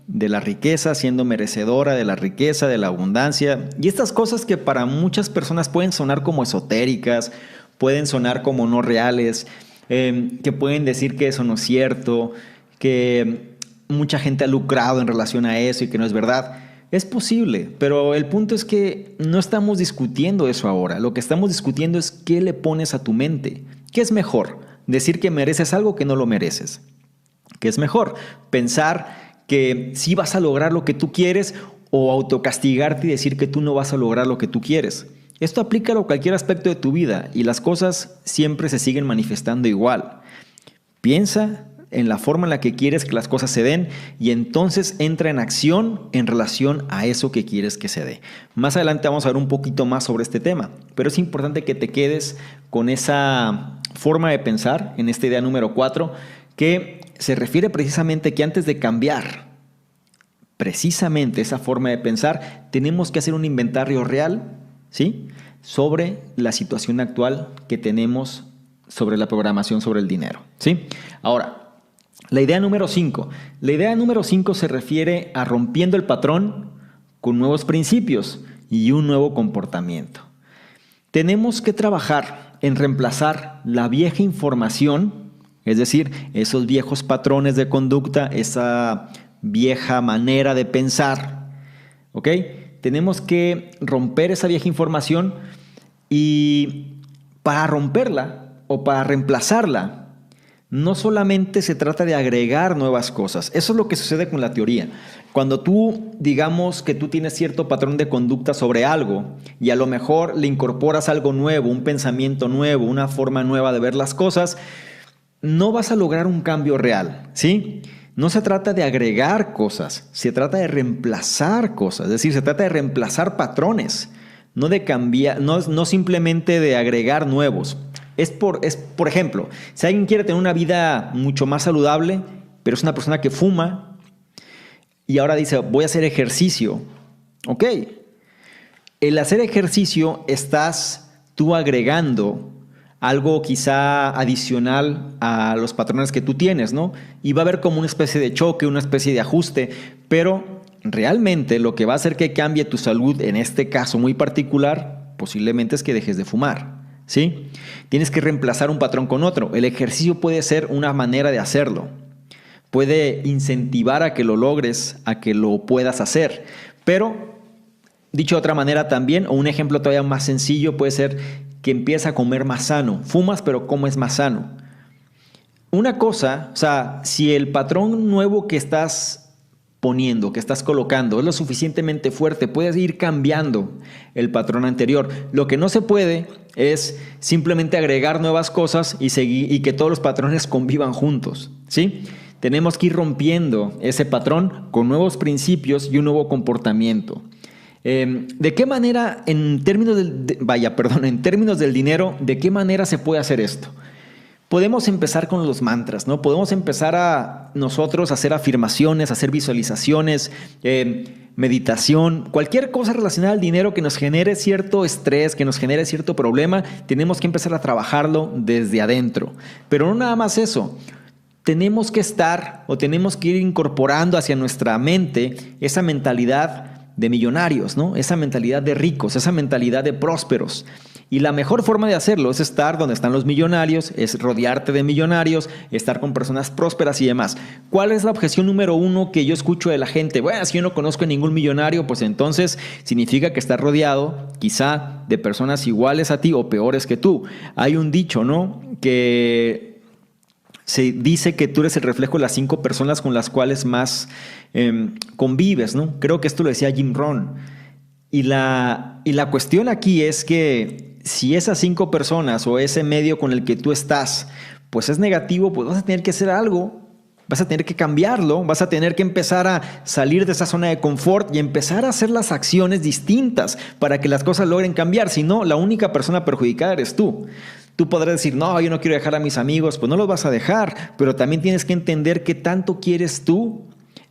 S2: de la riqueza, siendo merecedora de la riqueza, de la abundancia. Y estas cosas que para muchas personas pueden sonar como esotéricas, pueden sonar como no reales, que pueden decir que eso no es cierto, que mucha gente ha lucrado en relación a eso y que no es verdad. Es posible, pero el punto es que no estamos discutiendo eso ahora. Lo que estamos discutiendo es qué le pones a tu mente. ¿Qué es mejor? ¿Decir que mereces algo que no lo mereces? ¿Qué es mejor? ¿Pensar que sí vas a lograr lo que tú quieres o autocastigarte y decir que tú no vas a lograr lo que tú quieres? Esto aplica a cualquier aspecto de tu vida y las cosas siempre se siguen manifestando igual. Piensa en la forma en la que quieres que las cosas se den y entonces entra en acción en relación a eso que quieres que se dé. Más adelante vamos a ver un poquito más sobre este tema, pero es importante que te quedes con esa forma de pensar en esta idea número 4, que se refiere precisamente que antes de cambiar precisamente esa forma de pensar, tenemos que hacer un inventario real, ¿sí?, sobre la situación actual que tenemos sobre la programación sobre el dinero, ¿sí? Ahora, la idea número 5. La idea número 5 se refiere a rompiendo el patrón con nuevos principios y un nuevo comportamiento. Tenemos que trabajar en reemplazar la vieja información, es decir, esos viejos patrones de conducta, esa vieja manera de pensar, ¿ok? Tenemos que romper esa vieja información y para romperla o para reemplazarla, no solamente se trata de agregar nuevas cosas. Eso es lo que sucede con la teoría. Cuando tú, digamos que tú tienes cierto patrón de conducta sobre algo y a lo mejor le incorporas algo nuevo, un pensamiento nuevo, una forma nueva de ver las cosas, no vas a lograr un cambio real, ¿sí? No se trata de agregar cosas, se trata de reemplazar cosas. Es decir, se trata de reemplazar patrones, no de cambiar, no simplemente de agregar nuevos. Por ejemplo, si alguien quiere tener una vida mucho más saludable, pero es una persona que fuma y ahora dice, voy a hacer ejercicio. Ok, el hacer ejercicio estás tú agregando algo quizá adicional a los patrones que tú tienes, ¿no? Y va a haber como una especie de choque, una especie de ajuste, pero realmente lo que va a hacer que cambie tu salud, en este caso muy particular, posiblemente es que dejes de fumar, ¿sí? Tienes que reemplazar un patrón con otro. El ejercicio puede ser una manera de hacerlo. Puede incentivar a que lo logres, a que lo puedas hacer. Pero, dicho de otra manera también, o un ejemplo todavía más sencillo puede ser que empiezas a comer más sano. Fumas, pero comes más sano. Una cosa, o sea, si el patrón nuevo que estás poniendo, que estás colocando, es lo suficientemente fuerte, puedes ir cambiando el patrón anterior. Lo que no se puede es simplemente agregar nuevas cosas y que todos los patrones convivan juntos, ¿sí? Tenemos que ir rompiendo ese patrón con nuevos principios y un nuevo comportamiento. ¿De qué manera, en términos en términos del dinero, de qué manera se puede hacer esto? Podemos empezar con los mantras, ¿no? Podemos empezar a nosotros hacer afirmaciones, hacer visualizaciones, meditación, cualquier cosa relacionada al dinero que nos genere cierto estrés, que nos genere cierto problema, tenemos que empezar a trabajarlo desde adentro. Pero no nada más eso. Tenemos que tenemos que ir incorporando hacia nuestra mente esa mentalidad de millonarios, ¿no? Esa mentalidad de ricos, esa mentalidad de prósperos. Y la mejor forma de hacerlo es estar donde están los millonarios, es rodearte de millonarios, estar con personas prósperas y demás. ¿Cuál es la objeción número 1 que yo escucho de la gente? Bueno, si yo no conozco a ningún millonario, pues entonces significa que estás rodeado quizá de personas iguales a ti o peores que tú. Hay un dicho, ¿no? Que se dice que tú eres el reflejo de las 5 personas con las cuales más convives, ¿no? Creo que esto lo decía Jim Rohn. Y la cuestión aquí es que si esas 5 personas o ese medio con el que tú estás, pues es negativo, pues vas a tener que hacer algo, vas a tener que cambiarlo, vas a tener que empezar a salir de esa zona de confort y empezar a hacer las acciones distintas para que las cosas logren cambiar. Si no, la única persona perjudicada eres tú. Tú podrás decir, no, yo no quiero dejar a mis amigos, pues no los vas a dejar, pero también tienes que entender qué tanto quieres tú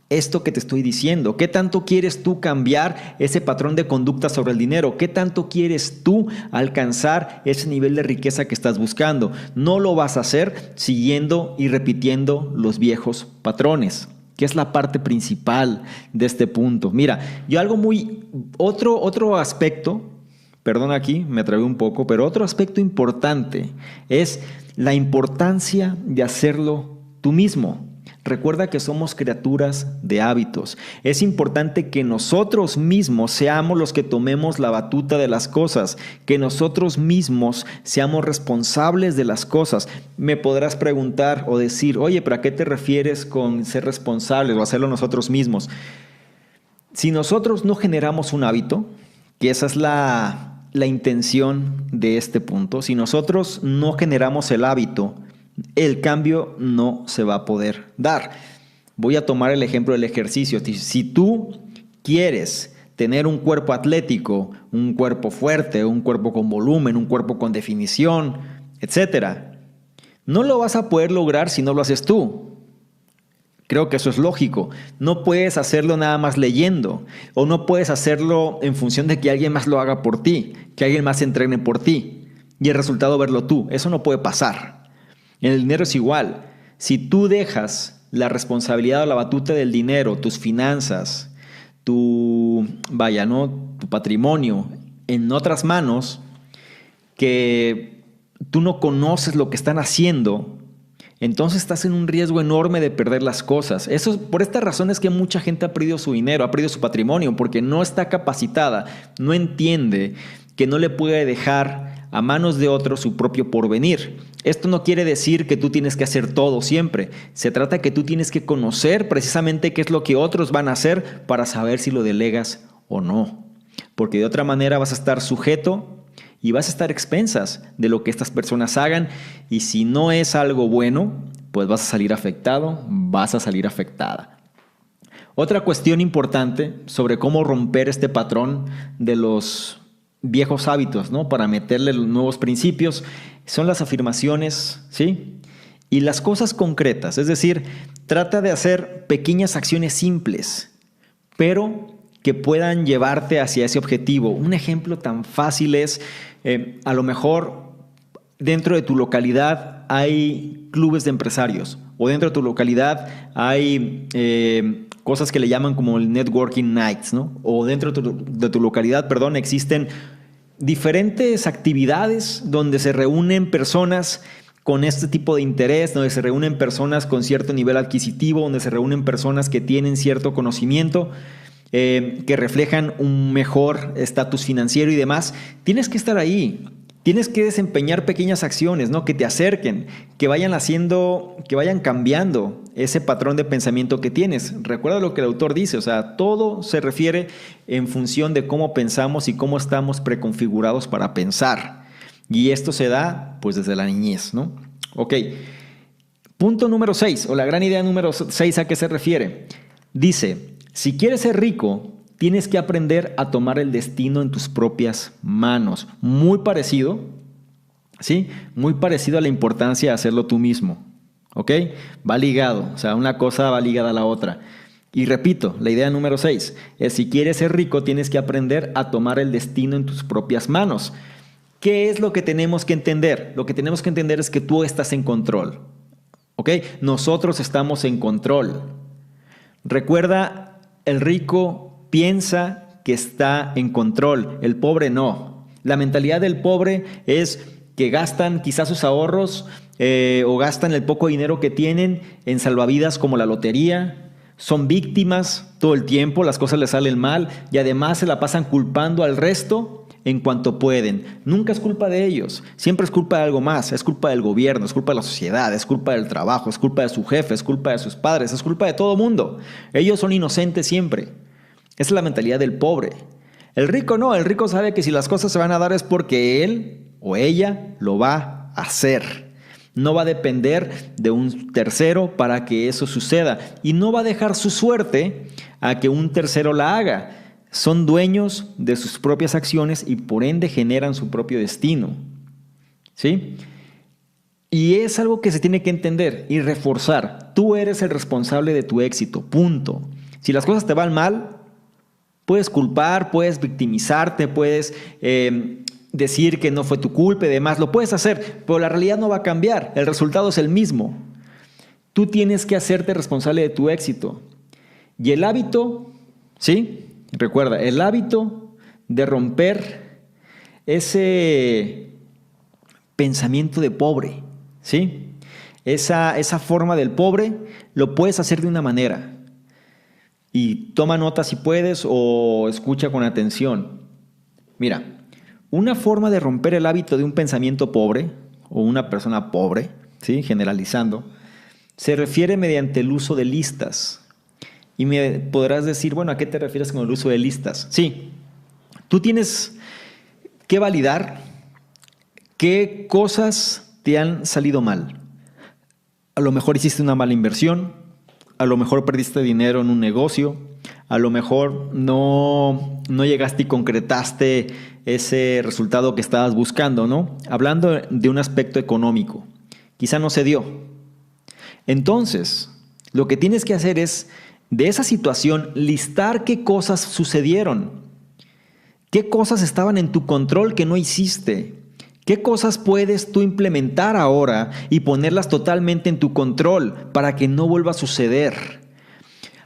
S2: esto que te estoy diciendo. ¿Qué tanto quieres tú cambiar ese patrón de conducta sobre el dinero? ¿Qué tanto quieres tú alcanzar ese nivel de riqueza que estás buscando? No lo vas a hacer siguiendo y repitiendo los viejos patrones, que es la parte principal de este punto. Mira, yo otro aspecto, perdón, aquí me trabé un poco, pero otro aspecto importante es la importancia de hacerlo tú mismo. Recuerda que somos criaturas de hábitos. Es importante que nosotros mismos seamos los que tomemos la batuta de las cosas, que nosotros mismos seamos responsables de las cosas. Me podrás preguntar o decir, oye, ¿pero a qué te refieres con ser responsables o hacerlo nosotros mismos? Si nosotros no generamos un hábito, que esa es la intención de este punto, si nosotros no generamos el hábito, el cambio no se va a poder dar. Voy a tomar el ejemplo del ejercicio. Si tú quieres tener un cuerpo atlético, un cuerpo fuerte, un cuerpo con volumen, un cuerpo con definición, etcétera, no lo vas a poder lograr si no lo haces tú. Creo que eso es lógico. No puedes hacerlo nada más leyendo, o no puedes hacerlo en función de que alguien más lo haga por ti, que alguien más entrene por ti y el resultado verlo tú. Eso no puede pasar. En el dinero es igual. Si tú dejas la responsabilidad o la batuta del dinero, tus finanzas, tu patrimonio en otras manos, que tú no conoces lo que están haciendo, entonces estás en un riesgo enorme de perder las cosas. Por esta razón es que mucha gente ha perdido su dinero, ha perdido su patrimonio, porque no está capacitada, no entiende que no le puede dejar a manos de otros su propio porvenir. Esto no quiere decir que tú tienes que hacer todo siempre. Se trata de que tú tienes que conocer precisamente qué es lo que otros van a hacer para saber si lo delegas o no. Porque de otra manera vas a estar sujeto y vas a estar expensas de lo que estas personas hagan. Y si no es algo bueno, pues vas a salir afectado, vas a salir afectada. Otra cuestión importante sobre cómo romper este patrón de los viejos hábitos, ¿no? Para meterle los nuevos principios, son las afirmaciones, ¿sí? Y las cosas concretas, es decir, trata de hacer pequeñas acciones simples, pero que puedan llevarte hacia ese objetivo. Un ejemplo tan fácil es, a lo mejor dentro de tu localidad hay clubes de empresarios, o dentro de tu localidad hay cosas que le llaman como el networking nights, ¿no? O dentro de tu localidad, existen diferentes actividades donde se reúnen personas con este tipo de interés, donde se reúnen personas con cierto nivel adquisitivo, donde se reúnen personas que tienen cierto conocimiento, que reflejan un mejor estatus financiero y demás. Tienes que estar ahí. Tienes que desempeñar pequeñas acciones, ¿no? Que te acerquen, que vayan cambiando ese patrón de pensamiento que tienes. Recuerda lo que el autor dice, o sea, todo se refiere en función de cómo pensamos y cómo estamos preconfigurados para pensar. Y esto se da, pues, desde la niñez, ¿no? Ok. Punto número 6, o la gran idea número 6, ¿a qué se refiere? Dice, si quieres ser rico, tienes que aprender a tomar el destino en tus propias manos. Muy parecido, ¿sí? Muy parecido a la importancia de hacerlo tú mismo, ¿ok? Va ligado, o sea, una cosa va ligada a la otra. Y repito, la idea número 6 es: si quieres ser rico, tienes que aprender a tomar el destino en tus propias manos. ¿Qué es lo que tenemos que entender? Lo que tenemos que entender es que tú estás en control, ¿ok? Nosotros estamos en control. Recuerda, el rico piensa que está en control, el pobre no. La mentalidad del pobre es que gastan quizás sus ahorros o gastan el poco dinero que tienen en salvavidas como la lotería. Son víctimas todo el tiempo, las cosas les salen mal y además se la pasan culpando al resto en cuanto pueden. Nunca es culpa de ellos, siempre es culpa de algo más. Es culpa del gobierno, es culpa de la sociedad, es culpa del trabajo, es culpa de su jefe, es culpa de sus padres, es culpa de todo mundo. Ellos son inocentes siempre. Esa es la mentalidad del pobre. El rico no, el rico sabe que si las cosas se van a dar es porque él o ella lo va a hacer. No va a depender de un tercero para que eso suceda y no va a dejar su suerte a que un tercero la haga. Son dueños de sus propias acciones y por ende generan su propio destino, ¿sí? Y es algo que se tiene que entender y reforzar. Tú eres el responsable de tu éxito, punto. Si las cosas te van mal, puedes culpar, puedes victimizarte, puedes decir que no fue tu culpa y demás. Lo puedes hacer, pero la realidad no va a cambiar. El resultado es el mismo. Tú tienes que hacerte responsable de tu éxito. Y el hábito, ¿sí? Recuerda, el hábito de romper ese pensamiento de pobre, ¿sí? Esa forma del pobre, lo puedes hacer de una manera. Y toma nota si puedes o escucha con atención. Mira, una forma de romper el hábito de un pensamiento pobre o una persona pobre, ¿sí? Generalizando, se refiere mediante el uso de listas. Y me podrás decir, bueno, ¿a qué te refieres con el uso de listas? Sí, tú tienes que validar qué cosas te han salido mal. A lo mejor hiciste una mala inversión, a lo mejor perdiste dinero en un negocio, a lo mejor no llegaste y concretaste ese resultado que estabas buscando, ¿no? Hablando de un aspecto económico, quizá no se dio. Entonces, lo que tienes que hacer es, de esa situación, listar qué cosas sucedieron, qué cosas estaban en tu control que no hiciste, qué cosas puedes tú implementar ahora y ponerlas totalmente en tu control para que no vuelva a suceder.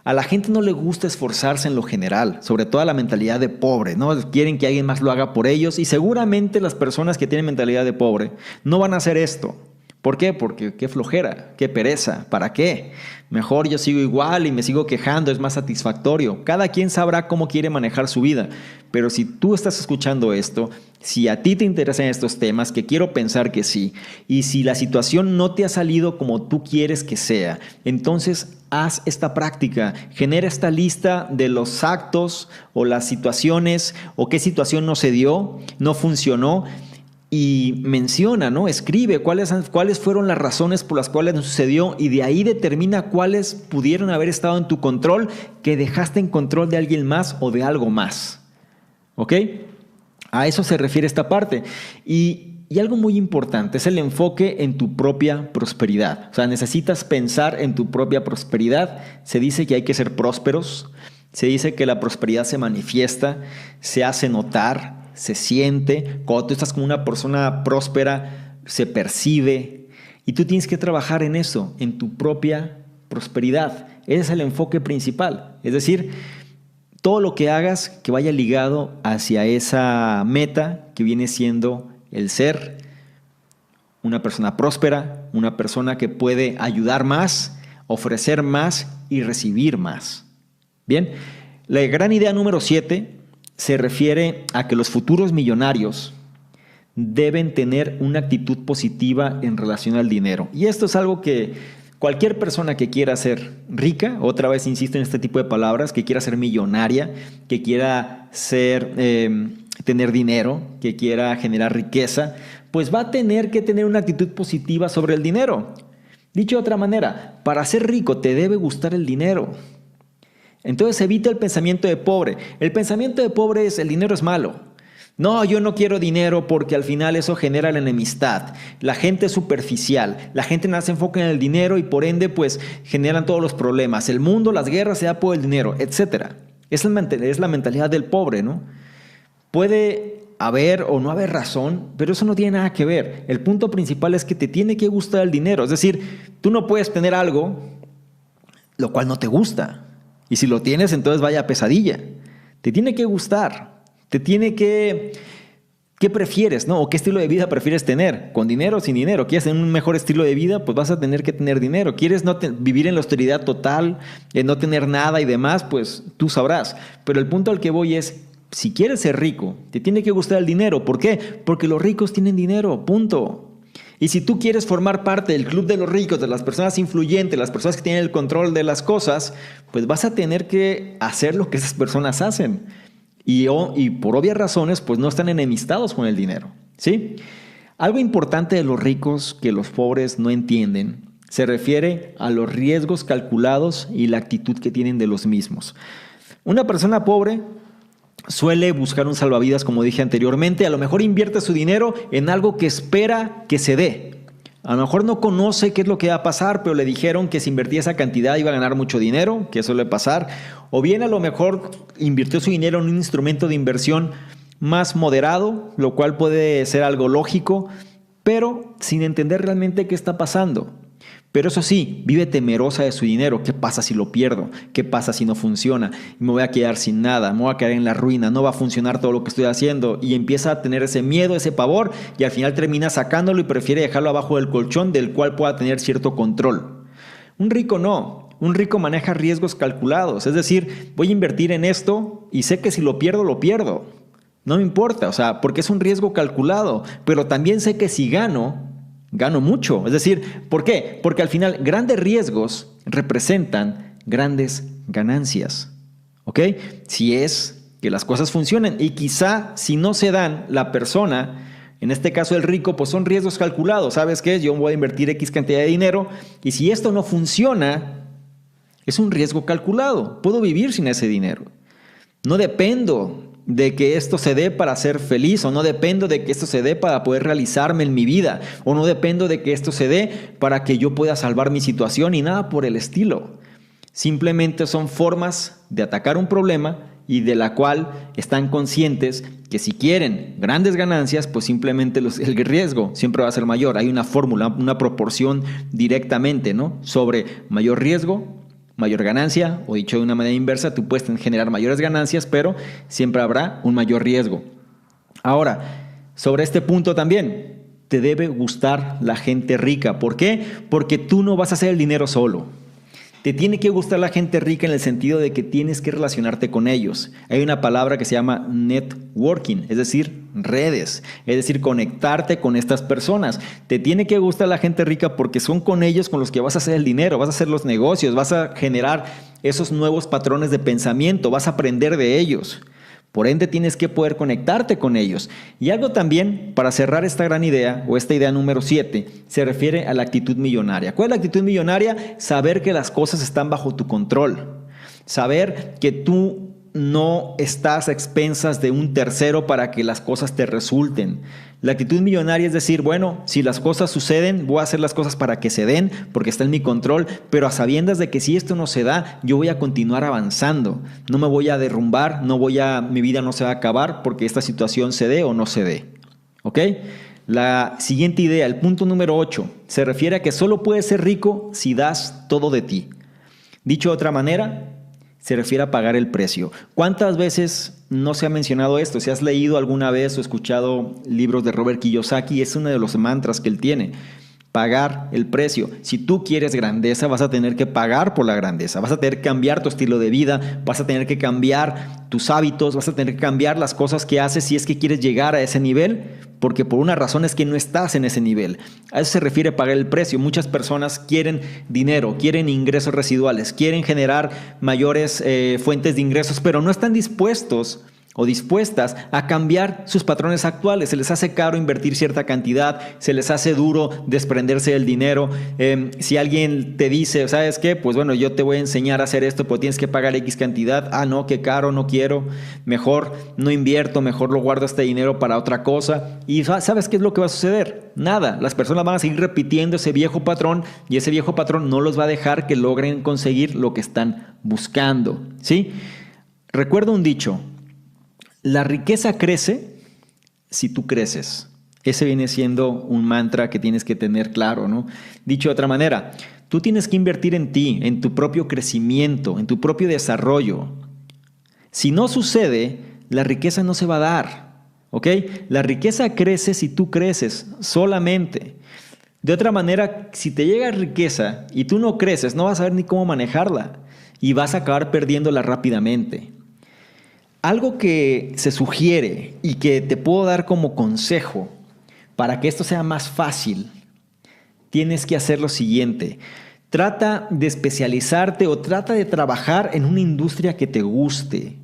S2: A la gente no le gusta esforzarse en lo general, sobre todo la mentalidad de pobre, ¿no? Quieren que alguien más lo haga por ellos y seguramente las personas que tienen mentalidad de pobre no van a hacer esto. ¿Por qué? Porque qué flojera, qué pereza, ¿para qué? Mejor yo sigo igual y me sigo quejando, es más satisfactorio. Cada quien sabrá cómo quiere manejar su vida, pero si tú estás escuchando esto, si a ti te interesan estos temas, que quiero pensar que sí, y si la situación no te ha salido como tú quieres que sea, entonces haz esta práctica, genera esta lista de los actos o las situaciones o qué situación no se dio, no funcionó. Y menciona, ¿no? Escribe cuáles fueron las razones por las cuales no sucedió y de ahí determina cuáles pudieron haber estado en tu control que dejaste en control de alguien más o de algo más. ¿Ok? A eso se refiere esta parte. Y algo muy importante es el enfoque en tu propia prosperidad. O sea, necesitas pensar en tu propia prosperidad. Se dice que hay que ser prósperos. Se dice que la prosperidad se manifiesta, se hace notar, se siente. Cuando tú estás como una persona próspera, se percibe. Y tú tienes que trabajar en eso, en tu propia prosperidad. Ese es el enfoque principal. Es decir, todo lo que hagas que vaya ligado hacia esa meta que viene siendo el ser una persona próspera, una persona que puede ayudar más, ofrecer más y recibir más. Bien, la gran idea número 7 se refiere a que los futuros millonarios deben tener una actitud positiva en relación al dinero. Y esto es algo que cualquier persona que quiera ser rica, otra vez insisto en este tipo de palabras, que quiera ser millonaria, que quiera tener dinero, que quiera generar riqueza, pues va a tener que tener una actitud positiva sobre el dinero. Dicho de otra manera, para ser rico te debe gustar el dinero. Entonces evita el pensamiento de pobre. El pensamiento de pobre es: el dinero es malo. No, yo no quiero dinero porque al final eso genera la enemistad. La gente es superficial. La gente nada se enfoca en el dinero y por ende pues generan todos los problemas. El mundo, las guerras se da por el dinero, etc. Es la mentalidad del pobre, ¿no? Puede haber o no haber razón, pero eso no tiene nada que ver. El punto principal es que te tiene que gustar el dinero. Es decir, tú no puedes tener algo lo cual no te gusta. Y si lo tienes, entonces vaya pesadilla. Te tiene que gustar. Te tiene que... ¿Qué prefieres, no? ¿O qué estilo de vida prefieres tener? ¿Con dinero o sin dinero? ¿Quieres tener un mejor estilo de vida? Pues vas a tener que tener dinero. ¿Quieres vivir en la austeridad total, no tener nada y demás? Pues tú sabrás. Pero el punto al que voy es: si quieres ser rico, te tiene que gustar el dinero. ¿Por qué? Porque los ricos tienen dinero, punto. Y si tú quieres formar parte del club de los ricos, de las personas influyentes, las personas que tienen el control de las cosas, pues vas a tener que hacer lo que esas personas hacen. Y por obvias razones, pues no están enemistados con el dinero, ¿sí? Algo importante de los ricos que los pobres no entienden se refiere a los riesgos calculados y la actitud que tienen de los mismos. Una persona pobre suele buscar un salvavidas, como dije anteriormente. A lo mejor invierte su dinero en algo que espera que se dé. A lo mejor no conoce qué es lo que va a pasar, pero le dijeron que si invertía esa cantidad iba a ganar mucho dinero, que suele pasar. O bien a lo mejor invirtió su dinero en un instrumento de inversión más moderado, lo cual puede ser algo lógico, pero sin entender realmente qué está pasando. Pero eso sí, vive temerosa de su dinero. ¿Qué pasa si lo pierdo? ¿Qué pasa si no funciona? Me voy a quedar sin nada, me voy a quedar en la ruina, no va a funcionar todo lo que estoy haciendo. Y empieza a tener ese miedo, ese pavor, y al final termina sacándolo y prefiere dejarlo abajo del colchón, del cual pueda tener cierto control. Un rico no. Un rico maneja riesgos calculados. Es decir, voy a invertir en esto y sé que si lo pierdo, lo pierdo. No me importa, porque es un riesgo calculado. Pero también sé que si gano mucho. Es decir, ¿por qué? Porque al final grandes riesgos representan grandes ganancias. ¿Ok? Si es que las cosas funcionan y quizá si no se dan, la persona, en este caso el rico, pues son riesgos calculados. ¿Sabes qué? Yo voy a invertir X cantidad de dinero y si esto no funciona, es un riesgo calculado. Puedo vivir sin ese dinero. No dependo de que esto se dé para ser feliz, o no dependo de que esto se dé para poder realizarme en mi vida, o no dependo de que esto se dé para que yo pueda salvar mi situación y nada por el estilo. Simplemente son formas de atacar un problema y de la cual están conscientes que si quieren grandes ganancias, pues simplemente el riesgo siempre va a ser mayor. Hay una fórmula, una proporción directamente, ¿no? Sobre mayor riesgo, mayor ganancia, o dicho de una manera inversa, tú puedes generar mayores ganancias, pero siempre habrá un mayor riesgo. Ahora, sobre este punto también, te debe gustar la gente rica. ¿Por qué? Porque tú no vas a hacer el dinero solo. Te tiene que gustar la gente rica en el sentido de que tienes que relacionarte con ellos. Hay una palabra que se llama networking, es decir, redes, es decir, conectarte con estas personas. Te tiene que gustar la gente rica porque son con ellos con los que vas a hacer el dinero, vas a hacer los negocios, vas a generar esos nuevos patrones de pensamiento, vas a aprender de ellos. Por ende, tienes que poder conectarte con ellos. Y algo también, para cerrar esta gran idea, o esta idea número 7, se refiere a la actitud millonaria. ¿Cuál es la actitud millonaria? Saber que las cosas están bajo tu control. Saber que tú no estás a expensas de un tercero para que las cosas te resulten. La actitud millonaria es decir, bueno, si las cosas suceden, voy a hacer las cosas para que se den, porque está en mi control, pero a sabiendas de que si esto no se da, yo voy a continuar avanzando. No me voy a derrumbar, mi vida no se va a acabar porque esta situación se dé o no se dé. ¿Ok? La siguiente idea, el punto número 8, se refiere a que solo puedes ser rico si das todo de ti. Dicho de otra manera, se refiere a pagar el precio. ¿Cuántas veces no se ha mencionado esto? Si has leído alguna vez o escuchado libros de Robert Kiyosaki, es uno de los mantras que él tiene. Pagar el precio. Si tú quieres grandeza, vas a tener que pagar por la grandeza. Vas a tener que cambiar tu estilo de vida, vas a tener que cambiar tus hábitos, vas a tener que cambiar las cosas que haces si es que quieres llegar a ese nivel, porque por una razón es que no estás en ese nivel. A eso se refiere pagar el precio. Muchas personas quieren dinero, quieren ingresos residuales, quieren generar mayores fuentes de ingresos, pero no están dispuestos o dispuestas a cambiar sus patrones actuales. Se les hace caro invertir cierta cantidad, se les hace duro desprenderse del dinero. Si alguien te dice, ¿sabes qué? Pues bueno, yo te voy a enseñar a hacer esto, pero tienes que pagar X cantidad. Ah, no, qué caro, no quiero. Mejor no invierto, mejor lo guardo este dinero para otra cosa. Y ¿sabes qué es lo que va a suceder? Nada, las personas van a seguir repitiendo ese viejo patrón y ese viejo patrón no los va a dejar que logren conseguir lo que están buscando, ¿sí? Recuerda un dicho: la riqueza crece si tú creces. Ese viene siendo un mantra que tienes que tener claro, ¿no? Dicho de otra manera, tú tienes que invertir en ti, en tu propio crecimiento, en tu propio desarrollo. Si no sucede, la riqueza no se va a dar, ¿ok? La riqueza crece si tú creces solamente. De otra manera, si te llega riqueza y tú no creces, no vas a saber ni cómo manejarla y vas a acabar perdiéndola rápidamente. Algo que se sugiere y que te puedo dar como consejo para que esto sea más fácil, tienes que hacer lo siguiente. Trata de especializarte o trata de trabajar en una industria que te guste.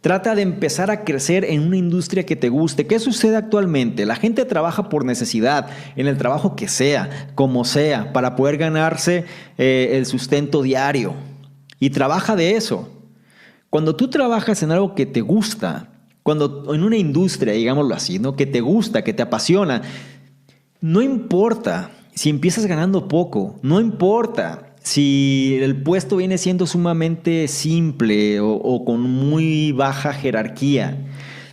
S2: Trata de empezar a crecer en una industria que te guste. ¿Qué sucede actualmente? La gente trabaja por necesidad, en el trabajo que sea, como sea, para poder ganarse el sustento diario. Y trabaja de eso. Cuando tú trabajas en algo que te gusta, cuando en una industria, digámoslo así, ¿no? Que te gusta, que te apasiona, no importa si empiezas ganando poco, no importa si el puesto viene siendo sumamente simple o con muy baja jerarquía,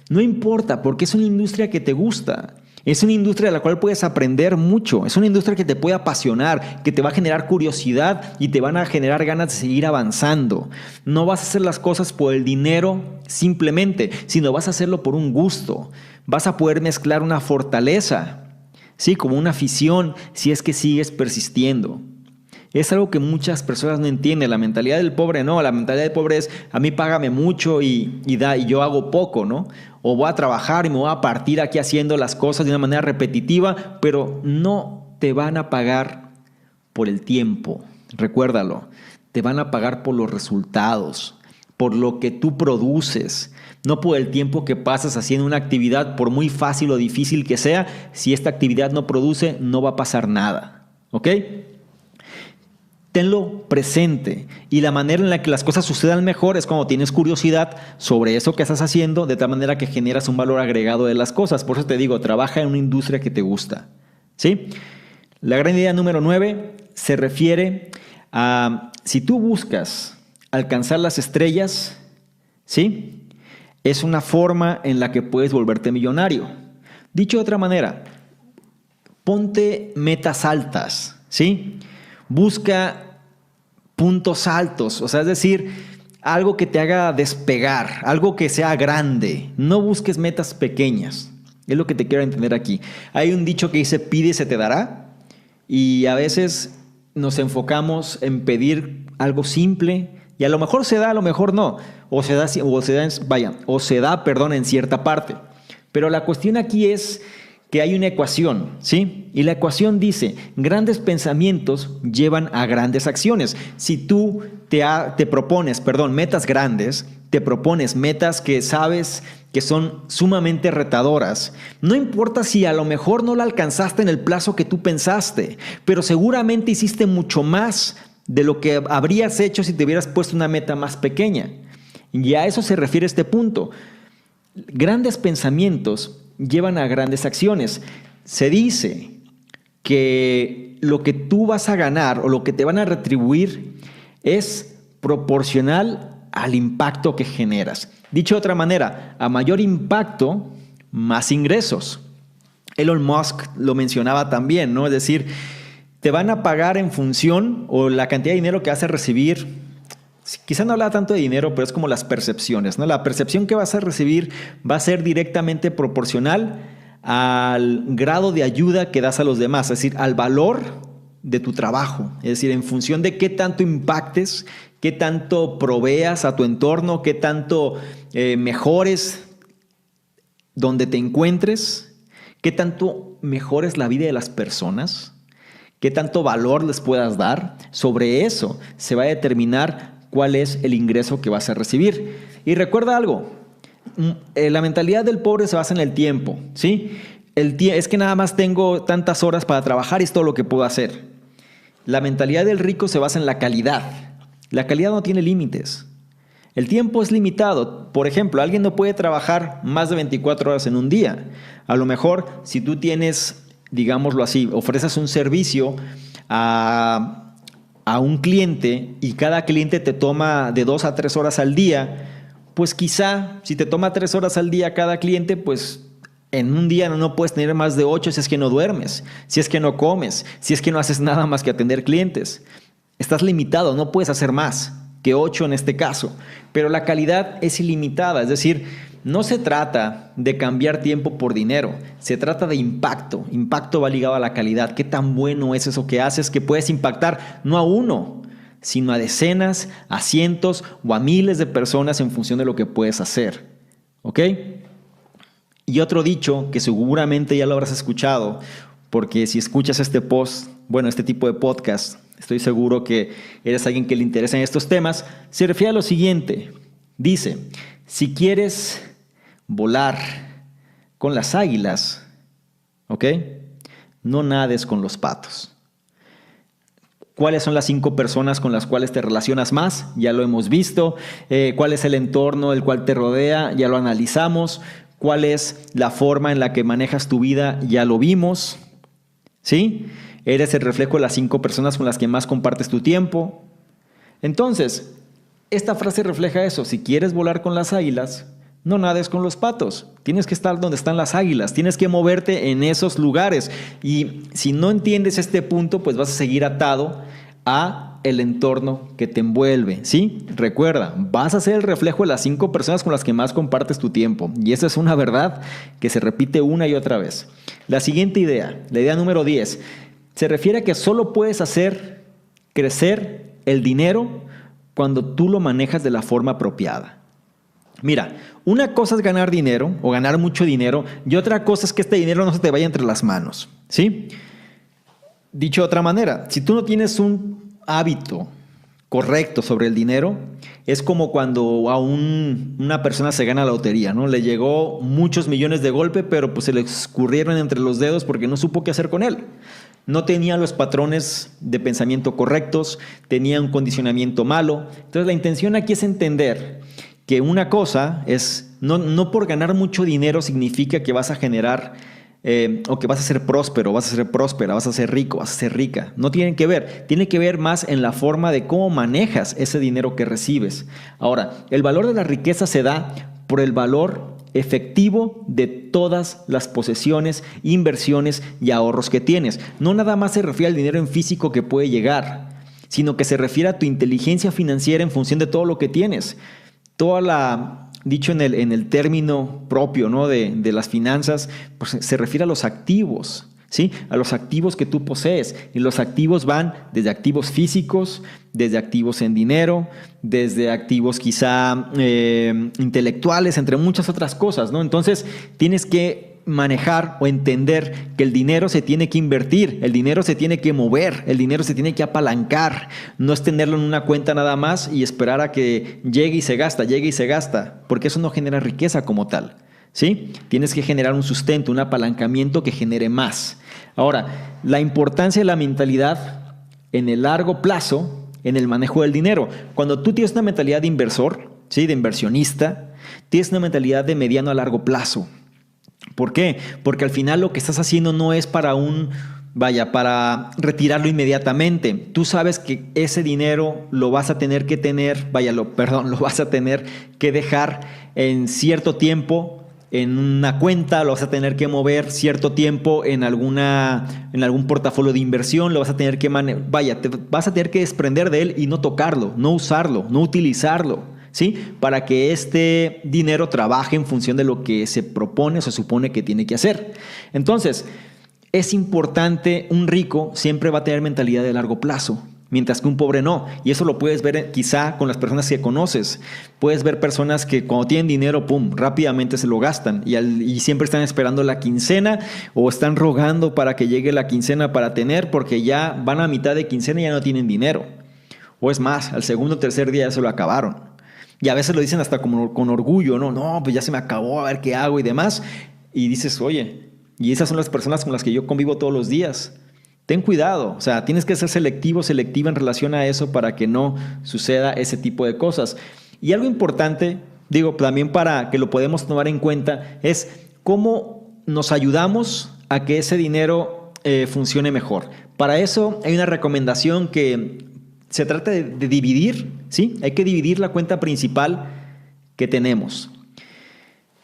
S2: no importa porque es una industria que te gusta. Es una industria de la cual puedes aprender mucho. Es una industria que te puede apasionar, que te va a generar curiosidad y te van a generar ganas de seguir avanzando. No vas a hacer las cosas por el dinero simplemente, sino vas a hacerlo por un gusto. Vas a poder mezclar una fortaleza, ¿sí? Como una afición, si es que sigues persistiendo. Es algo que muchas personas no entienden. La mentalidad del pobre no. La mentalidad del pobre es: a mí págame mucho y yo hago poco, ¿no? O voy a trabajar y me voy a partir aquí haciendo las cosas de una manera repetitiva, pero no te van a pagar por el tiempo. Recuérdalo. Te van a pagar por los resultados, por lo que tú produces, no por el tiempo que pasas haciendo una actividad, por muy fácil o difícil que sea. Si esta actividad no produce, no va a pasar nada, ¿ok? Tenlo presente, y la manera en la que las cosas sucedan mejor es cuando tienes curiosidad sobre eso que estás haciendo, de tal manera que generas un valor agregado de las cosas. Por eso te digo, trabaja en una industria que te gusta, ¿sí? La gran idea número 9 se refiere a si tú buscas alcanzar las estrellas, ¿sí? Es una forma en la que puedes volverte millonario. Dicho de otra manera, ponte metas altas, ¿sí? Busca puntos altos, o sea, es decir, algo que te haga despegar, algo que sea grande. No busques metas pequeñas. Es lo que te quiero entender aquí. Hay un dicho que dice: pide y se te dará. Y a veces nos enfocamos en pedir algo simple y a lo mejor se da, a lo mejor no. O se da en cierta parte. Pero la cuestión aquí es que hay una ecuación, ¿sí? Y la ecuación dice: grandes pensamientos llevan a grandes acciones. Si tú te propones, metas grandes, te propones metas que sabes que son sumamente retadoras, no importa si a lo mejor no la alcanzaste en el plazo que tú pensaste, pero seguramente hiciste mucho más de lo que habrías hecho si te hubieras puesto una meta más pequeña. Y a eso se refiere este punto. Grandes pensamientos llevan a grandes acciones. Se dice que lo que tú vas a ganar o lo que te van a retribuir es proporcional al impacto que generas. Dicho de otra manera, a mayor impacto, más ingresos. Elon Musk lo mencionaba también, ¿no? Es decir, te van a pagar en función o la cantidad de dinero que vas a recibir. Quizá no habla tanto de dinero, pero es como las percepciones, ¿no? La percepción que vas a recibir va a ser directamente proporcional al grado de ayuda que das a los demás, es decir, al valor de tu trabajo. Es decir, en función de qué tanto impactes, qué tanto proveas a tu entorno, qué tanto mejores donde te encuentres, qué tanto mejores la vida de las personas, qué tanto valor les puedas dar. Sobre eso se va a determinar cuál es el ingreso que vas a recibir. Y recuerda algo: La mentalidad del pobre se basa en el tiempo, ¿sí? Es que nada más tengo tantas horas para trabajar y es todo lo que puedo hacer. La mentalidad del rico se basa en la calidad. La calidad no tiene límites. El tiempo es limitado. Por ejemplo, alguien no puede trabajar más de 24 horas en un día. A lo mejor, si tú tienes, digámoslo así, ofreces un servicio a un cliente y cada cliente te toma de 2 a 3 horas al día, pues quizá si te toma 3 horas al día cada cliente, pues en un día no puedes tener más de 8 si es que no duermes, si es que no comes, si es que no haces nada más que atender clientes. Estás limitado, no puedes hacer más que 8 en este caso, pero la calidad es ilimitada, es decir, no se trata de cambiar tiempo por dinero, se trata de impacto. Impacto va ligado a la calidad. ¿Qué tan bueno es eso que haces que puedes impactar no a uno, sino a decenas, a cientos o a miles de personas en función de lo que puedes hacer? ¿Ok? Y otro dicho que seguramente ya lo habrás escuchado, porque si escuchas este tipo de podcast, estoy seguro que eres alguien que le interesan estos temas, se refiere a lo siguiente. Dice, si quieres volar con las águilas, ¿ok? No nades con los patos. ¿Cuáles son las 5 personas con las cuales te relacionas más? Ya lo hemos visto. ¿Cuál es el entorno el cual te rodea? Ya lo analizamos. ¿Cuál es la forma en la que manejas tu vida? Ya lo vimos. ¿Sí? Eres el reflejo de las 5 personas con las que más compartes tu tiempo. Entonces, esta frase refleja eso. Si quieres volar con las águilas, no nades con los patos. Tienes que estar donde están las águilas. Tienes que moverte en esos lugares. Y si no entiendes este punto, pues vas a seguir atado a el entorno que te envuelve, ¿sí? Recuerda, vas a ser el reflejo de las 5 personas con las que más compartes tu tiempo. Y esa es una verdad que se repite una y otra vez. La siguiente idea, la idea número 10, se refiere a que solo puedes hacer crecer el dinero cuando tú lo manejas de la forma apropiada. Mira, una cosa es ganar dinero o ganar mucho dinero y otra cosa es que este dinero no se te vaya entre las manos, ¿sí? Dicho de otra manera, si tú no tienes un hábito correcto sobre el dinero, es como cuando a una persona se gana la lotería, ¿no? Le llegó muchos millones de golpe, pero pues se le escurrieron entre los dedos porque no supo qué hacer con él. No tenía los patrones de pensamiento correctos, tenía un condicionamiento malo. Entonces la intención aquí es entender que una cosa es, no por ganar mucho dinero significa que vas a generar o que vas a ser próspero, vas a ser próspera, vas a ser rico, vas a ser rica. No tienen que ver, tiene que ver más en la forma de cómo manejas ese dinero que recibes. Ahora, el valor de la riqueza se da por el valor efectivo de todas las posesiones, inversiones y ahorros que tienes. No nada más se refiere al dinero en físico que puede llegar, sino que se refiere a tu inteligencia financiera en función de todo lo que tienes. Dicho en el término propio, ¿no? de las finanzas, pues se refiere a los activos, ¿sí? A los activos que tú posees. Y los activos van desde activos físicos, desde activos en dinero, desde activos quizá intelectuales, entre muchas otras cosas, ¿no? Entonces tienes que manejar o entender que el dinero se tiene que invertir, el dinero se tiene que mover, el dinero se tiene que apalancar, no es tenerlo en una cuenta nada más y esperar a que llegue y se gasta, porque eso no genera riqueza como tal, ¿sí? Tienes que generar un sustento, un apalancamiento que genere más. Ahora, la importancia de la mentalidad en el largo plazo, en el manejo del dinero. Cuando tú tienes una mentalidad de inversor, ¿sí? De inversionista, tienes una mentalidad de mediano a largo plazo. ¿Por qué? Porque al final lo que estás haciendo no es para retirarlo inmediatamente. Tú sabes que ese dinero lo vas a tener que lo vas a tener que dejar en cierto tiempo en una cuenta, lo vas a tener que mover cierto tiempo en algún portafolio de inversión, lo vas a tener que te vas a tener que desprender de él y no tocarlo, no usarlo, no utilizarlo. ¿Sí? Para que este dinero trabaje en función de lo que se propone o se supone que tiene que hacer. Entonces, es importante, un rico siempre va a tener mentalidad de largo plazo, mientras que un pobre no. Y eso lo puedes ver quizá con las personas que conoces. Puedes ver personas que cuando tienen dinero, rápidamente se lo gastan y siempre están esperando la quincena o están rogando para que llegue la quincena para tener, porque ya van a mitad de quincena y ya no tienen dinero. O es más, al segundo o tercer día ya se lo acabaron. Y a veces lo dicen hasta como con orgullo, ¿no? No, pues ya se me acabó, a ver qué hago y demás. Y dices, oye, y esas son las personas con las que yo convivo todos los días. Ten cuidado, o sea, tienes que ser selectivo, selectiva en relación a eso para que no suceda ese tipo de cosas. Y algo importante, digo, también para que lo podemos tomar en cuenta, es cómo nos ayudamos a que ese dinero funcione mejor. Para eso hay una recomendación que se trata de dividir, ¿sí? Hay que dividir la cuenta principal que tenemos.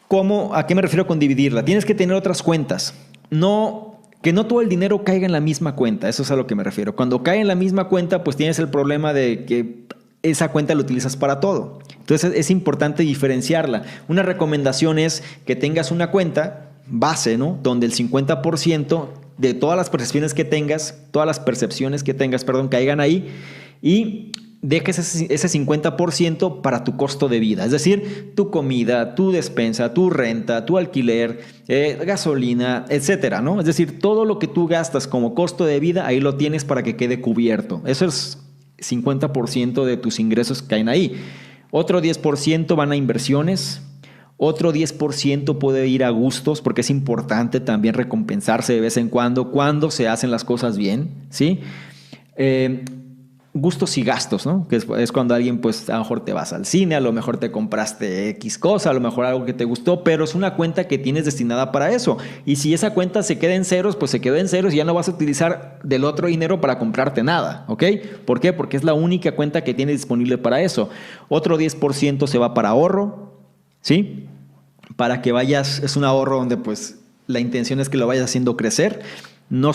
S2: ¿Cómo? ¿A qué me refiero con dividirla? Tienes que tener otras cuentas. Que no todo el dinero caiga en la misma cuenta. Eso es a lo que me refiero. Cuando cae en la misma cuenta, pues tienes el problema de que esa cuenta la utilizas para todo. Entonces es importante diferenciarla. Una recomendación es que tengas una cuenta base, ¿no? Donde el 50% de todas las percepciones que tengas, caigan ahí y dejes ese 50% para tu costo de vida. Es decir, tu comida, tu despensa, tu renta, tu alquiler, gasolina, etcétera, ¿no? Es decir, todo lo que tú gastas como costo de vida, ahí lo tienes para que quede cubierto. Eso es 50% de tus ingresos que caen ahí. Otro 10% van a inversiones. Otro 10% puede ir a gustos, porque es importante también recompensarse de vez en cuando se hacen las cosas bien, ¿sí? Gustos y gastos, ¿no? Que es cuando alguien, pues a lo mejor te vas al cine, a lo mejor te compraste X cosa, a lo mejor algo que te gustó, pero es una cuenta que tienes destinada para eso. Y si esa cuenta se queda en ceros, pues se quedó en ceros y ya no vas a utilizar del otro dinero para comprarte nada, ¿ok? ¿Por qué? Porque es la única cuenta que tienes disponible para eso. Otro 10% se va para ahorro, ¿sí? Para que vayas, es un ahorro donde pues la intención es que lo vayas haciendo crecer. No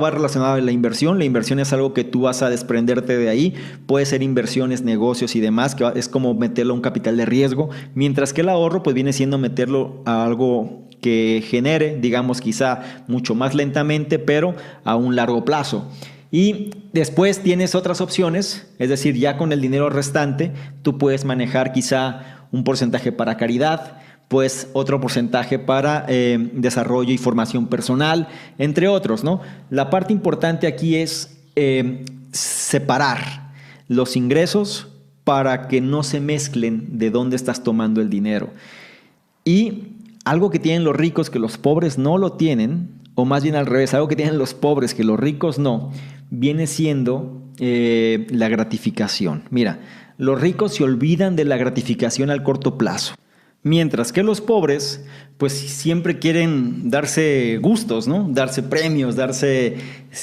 S2: va relacionado a la inversión es algo que tú vas a desprenderte de ahí. Puede ser inversiones, negocios y demás, que es como meterlo a un capital de riesgo, mientras que el ahorro pues viene siendo meterlo a algo que genere, digamos, quizá mucho más lentamente, pero a un largo plazo. Y después tienes otras opciones, es decir, ya con el dinero restante, tú puedes manejar quizá un porcentaje para caridad, pues otro porcentaje para desarrollo y formación personal, entre otros, ¿no? La parte importante aquí es separar los ingresos para que no se mezclen de dónde estás tomando el dinero. Y algo que tienen los ricos que los pobres no lo tienen, o más bien al revés, algo que tienen los pobres que los ricos no, viene siendo la gratificación. Mira, los ricos se olvidan de la gratificación al corto plazo. Mientras que los pobres, pues siempre quieren darse gustos, ¿no? Darse premios, darse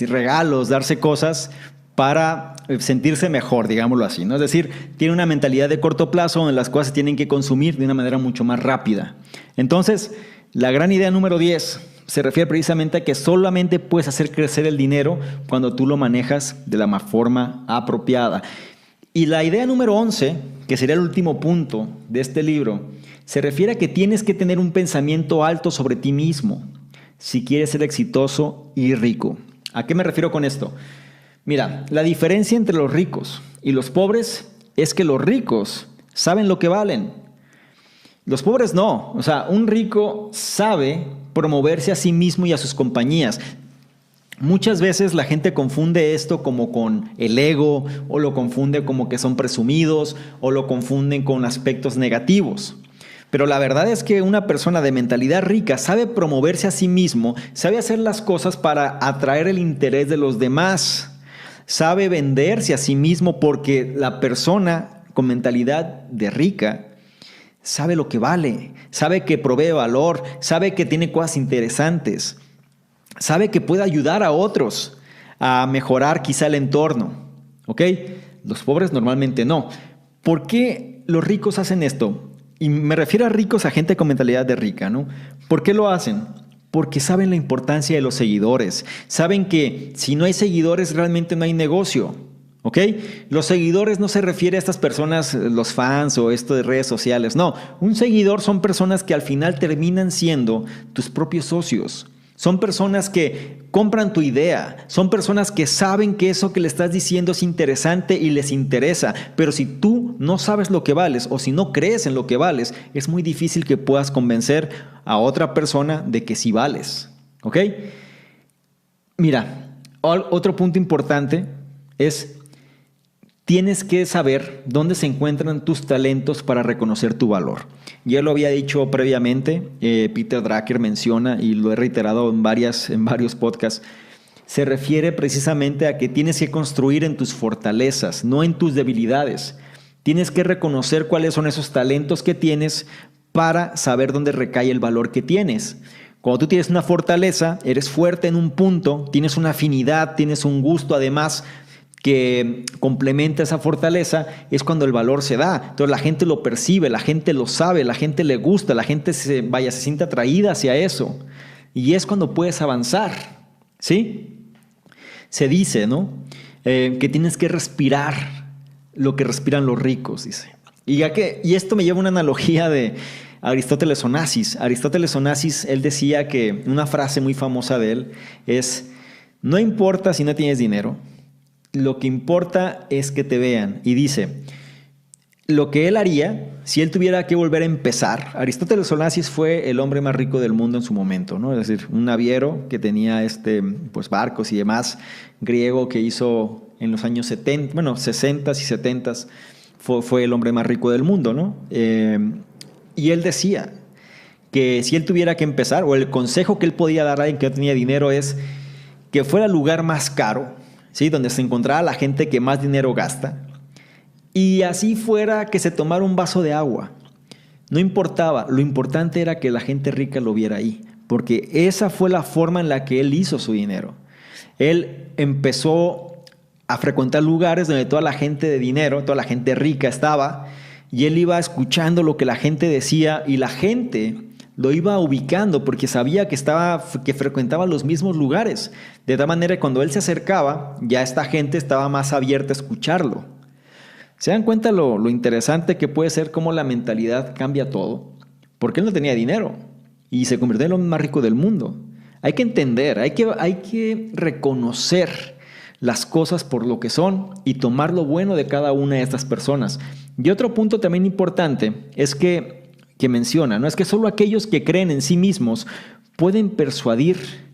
S2: regalos, darse cosas para sentirse mejor, digámoslo así, ¿no? Es decir, tienen una mentalidad de corto plazo en las cuales se tienen que consumir de una manera mucho más rápida. Entonces, la gran idea número 10 se refiere precisamente a que solamente puedes hacer crecer el dinero cuando tú lo manejas de la forma apropiada. Y la idea número 11, que sería el último punto de este libro, se refiere a que tienes que tener un pensamiento alto sobre ti mismo si quieres ser exitoso y rico. ¿A qué me refiero con esto? Mira, la diferencia entre los ricos y los pobres es que los ricos saben lo que valen. Los pobres no. O sea, un rico sabe promoverse a sí mismo y a sus compañías. Muchas veces la gente confunde esto como con el ego, o lo confunde como que son presumidos, o lo confunden con aspectos negativos. Pero la verdad es que una persona de mentalidad rica sabe promoverse a sí mismo, sabe hacer las cosas para atraer el interés de los demás, sabe venderse a sí mismo porque la persona con mentalidad de rica sabe lo que vale, sabe que provee valor, sabe que tiene cosas interesantes, sabe que puede ayudar a otros a mejorar quizá el entorno, ¿ok? Los pobres normalmente no. ¿Por qué los ricos hacen esto? Y me refiero a ricos, a gente con mentalidad de rica, ¿no? ¿Por qué lo hacen? Porque saben la importancia de los seguidores. Saben que si no hay seguidores realmente no hay negocio, ¿ok? Los seguidores no se refiere a estas personas, los fans o esto de redes sociales. No, un seguidor son personas que al final terminan siendo tus propios socios. Son personas que compran tu idea, son personas que saben que eso que le estás diciendo es interesante y les interesa, pero si tú no sabes lo que vales o si no crees en lo que vales, es muy difícil que puedas convencer a otra persona de que sí vales, ¿ok? Mira, otro punto importante es tienes que saber dónde se encuentran tus talentos para reconocer tu valor. Ya lo había dicho previamente, Peter Drucker menciona, y lo he reiterado en varios podcasts, se refiere precisamente a que tienes que construir en tus fortalezas, no en tus debilidades. Tienes que reconocer cuáles son esos talentos que tienes para saber dónde recae el valor que tienes. Cuando tú tienes una fortaleza, eres fuerte en un punto, tienes una afinidad, tienes un gusto además que complementa esa fortaleza, es cuando el valor se da. Entonces la gente lo percibe, la gente lo sabe, la gente le gusta, la gente se siente atraída hacia eso. Y es cuando puedes avanzar, ¿sí? Se dice, ¿no? Que tienes que respirar lo que respiran los ricos, dice. Y esto me lleva a una analogía de Aristóteles Onassis. Aristóteles Onassis, él decía que una frase muy famosa de él es: no importa si no tienes dinero, lo que importa es que te vean. Y dice, lo que él haría si él tuviera que volver a empezar. Aristóteles Onassis fue el hombre más rico del mundo en su momento, ¿no? Es decir, un naviero que tenía pues barcos y demás, griego, que hizo en los años 60 y 70, fue el hombre más rico del mundo, ¿no? Y él decía que si él tuviera que empezar, o el consejo que él podía dar a alguien que no tenía dinero es que fuera el lugar más caro, ¿sí? Donde se encontraba la gente que más dinero gasta, y así fuera que se tomara un vaso de agua. No importaba, lo importante era que la gente rica lo viera ahí, porque esa fue la forma en la que él hizo su dinero. Él empezó a frecuentar lugares donde toda la gente de dinero, toda la gente rica estaba, y él iba escuchando lo que la gente decía, y la gente lo iba ubicando porque sabía que frecuentaba los mismos lugares. De tal manera que cuando él se acercaba, ya esta gente estaba más abierta a escucharlo. ¿Se dan cuenta lo interesante que puede ser cómo la mentalidad cambia todo? Porque él no tenía dinero y se convirtió en el hombre más rico del mundo. Hay que entender, hay que reconocer las cosas por lo que son y tomar lo bueno de cada una de estas personas. Y otro punto también importante es que menciona, ¿no? Es que solo aquellos que creen en sí mismos pueden persuadir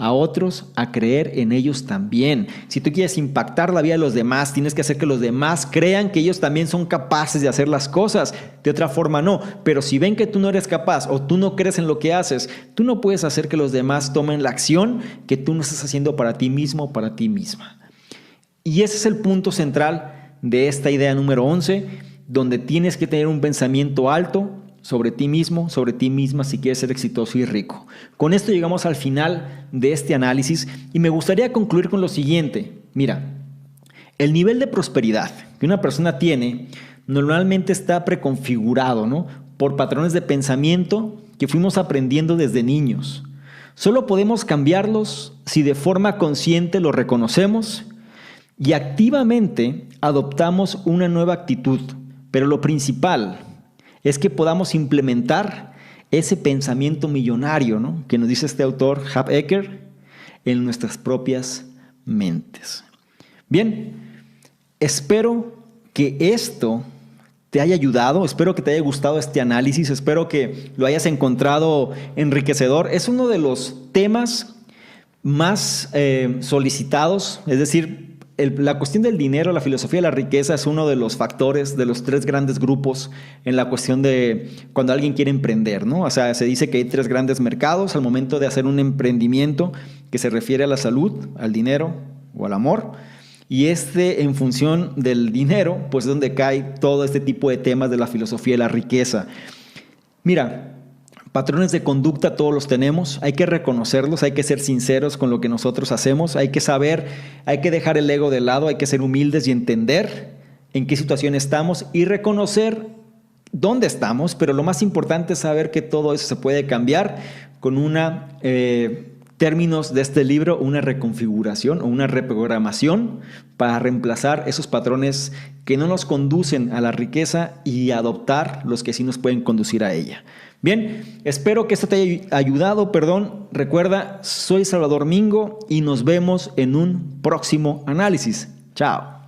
S2: a otros a creer en ellos también. Si tú quieres impactar la vida de los demás, tienes que hacer que los demás crean que ellos también son capaces de hacer las cosas. De otra forma no. Pero si ven que tú no eres capaz o tú no crees en lo que haces, tú no puedes hacer que los demás tomen la acción que tú no estás haciendo para ti mismo o para ti misma. Y ese es el punto central de esta idea número 11, donde tienes que tener un pensamiento alto sobre ti mismo, sobre ti misma, si quieres ser exitoso y rico. Con esto llegamos al final de este análisis y me gustaría concluir con lo siguiente. Mira, el nivel de prosperidad que una persona tiene normalmente está preconfigurado, ¿no? Por patrones de pensamiento que fuimos aprendiendo desde niños. Solo podemos cambiarlos si de forma consciente los reconocemos y activamente adoptamos una nueva actitud. Pero lo principal es que podamos implementar ese pensamiento millonario, ¿no? Que nos dice este autor, Hap Ecker, en nuestras propias mentes. Bien, espero que esto te haya ayudado, espero que te haya gustado este análisis, espero que lo hayas encontrado enriquecedor. Es uno de los temas más solicitados, es decir, la cuestión del dinero, la filosofía de la riqueza es uno de los factores de los 3 grandes grupos en la cuestión de cuando alguien quiere emprender, ¿no? O sea, se dice que hay 3 grandes mercados al momento de hacer un emprendimiento que se refiere a la salud, al dinero o al amor. Y en función del dinero, pues es donde cae todo este tipo de temas de la filosofía de la riqueza. Mira, patrones de conducta todos los tenemos, hay que reconocerlos, hay que ser sinceros con lo que nosotros hacemos, hay que saber, hay que dejar el ego de lado, hay que ser humildes y entender en qué situación estamos y reconocer dónde estamos, pero lo más importante es saber que todo eso se puede cambiar con términos de este libro, una reconfiguración o una reprogramación para reemplazar esos patrones que no nos conducen a la riqueza y adoptar los que sí nos pueden conducir a ella. Bien, espero que esto te haya ayudado, Recuerda, soy Salvador Mingo y nos vemos en un próximo análisis. Chao.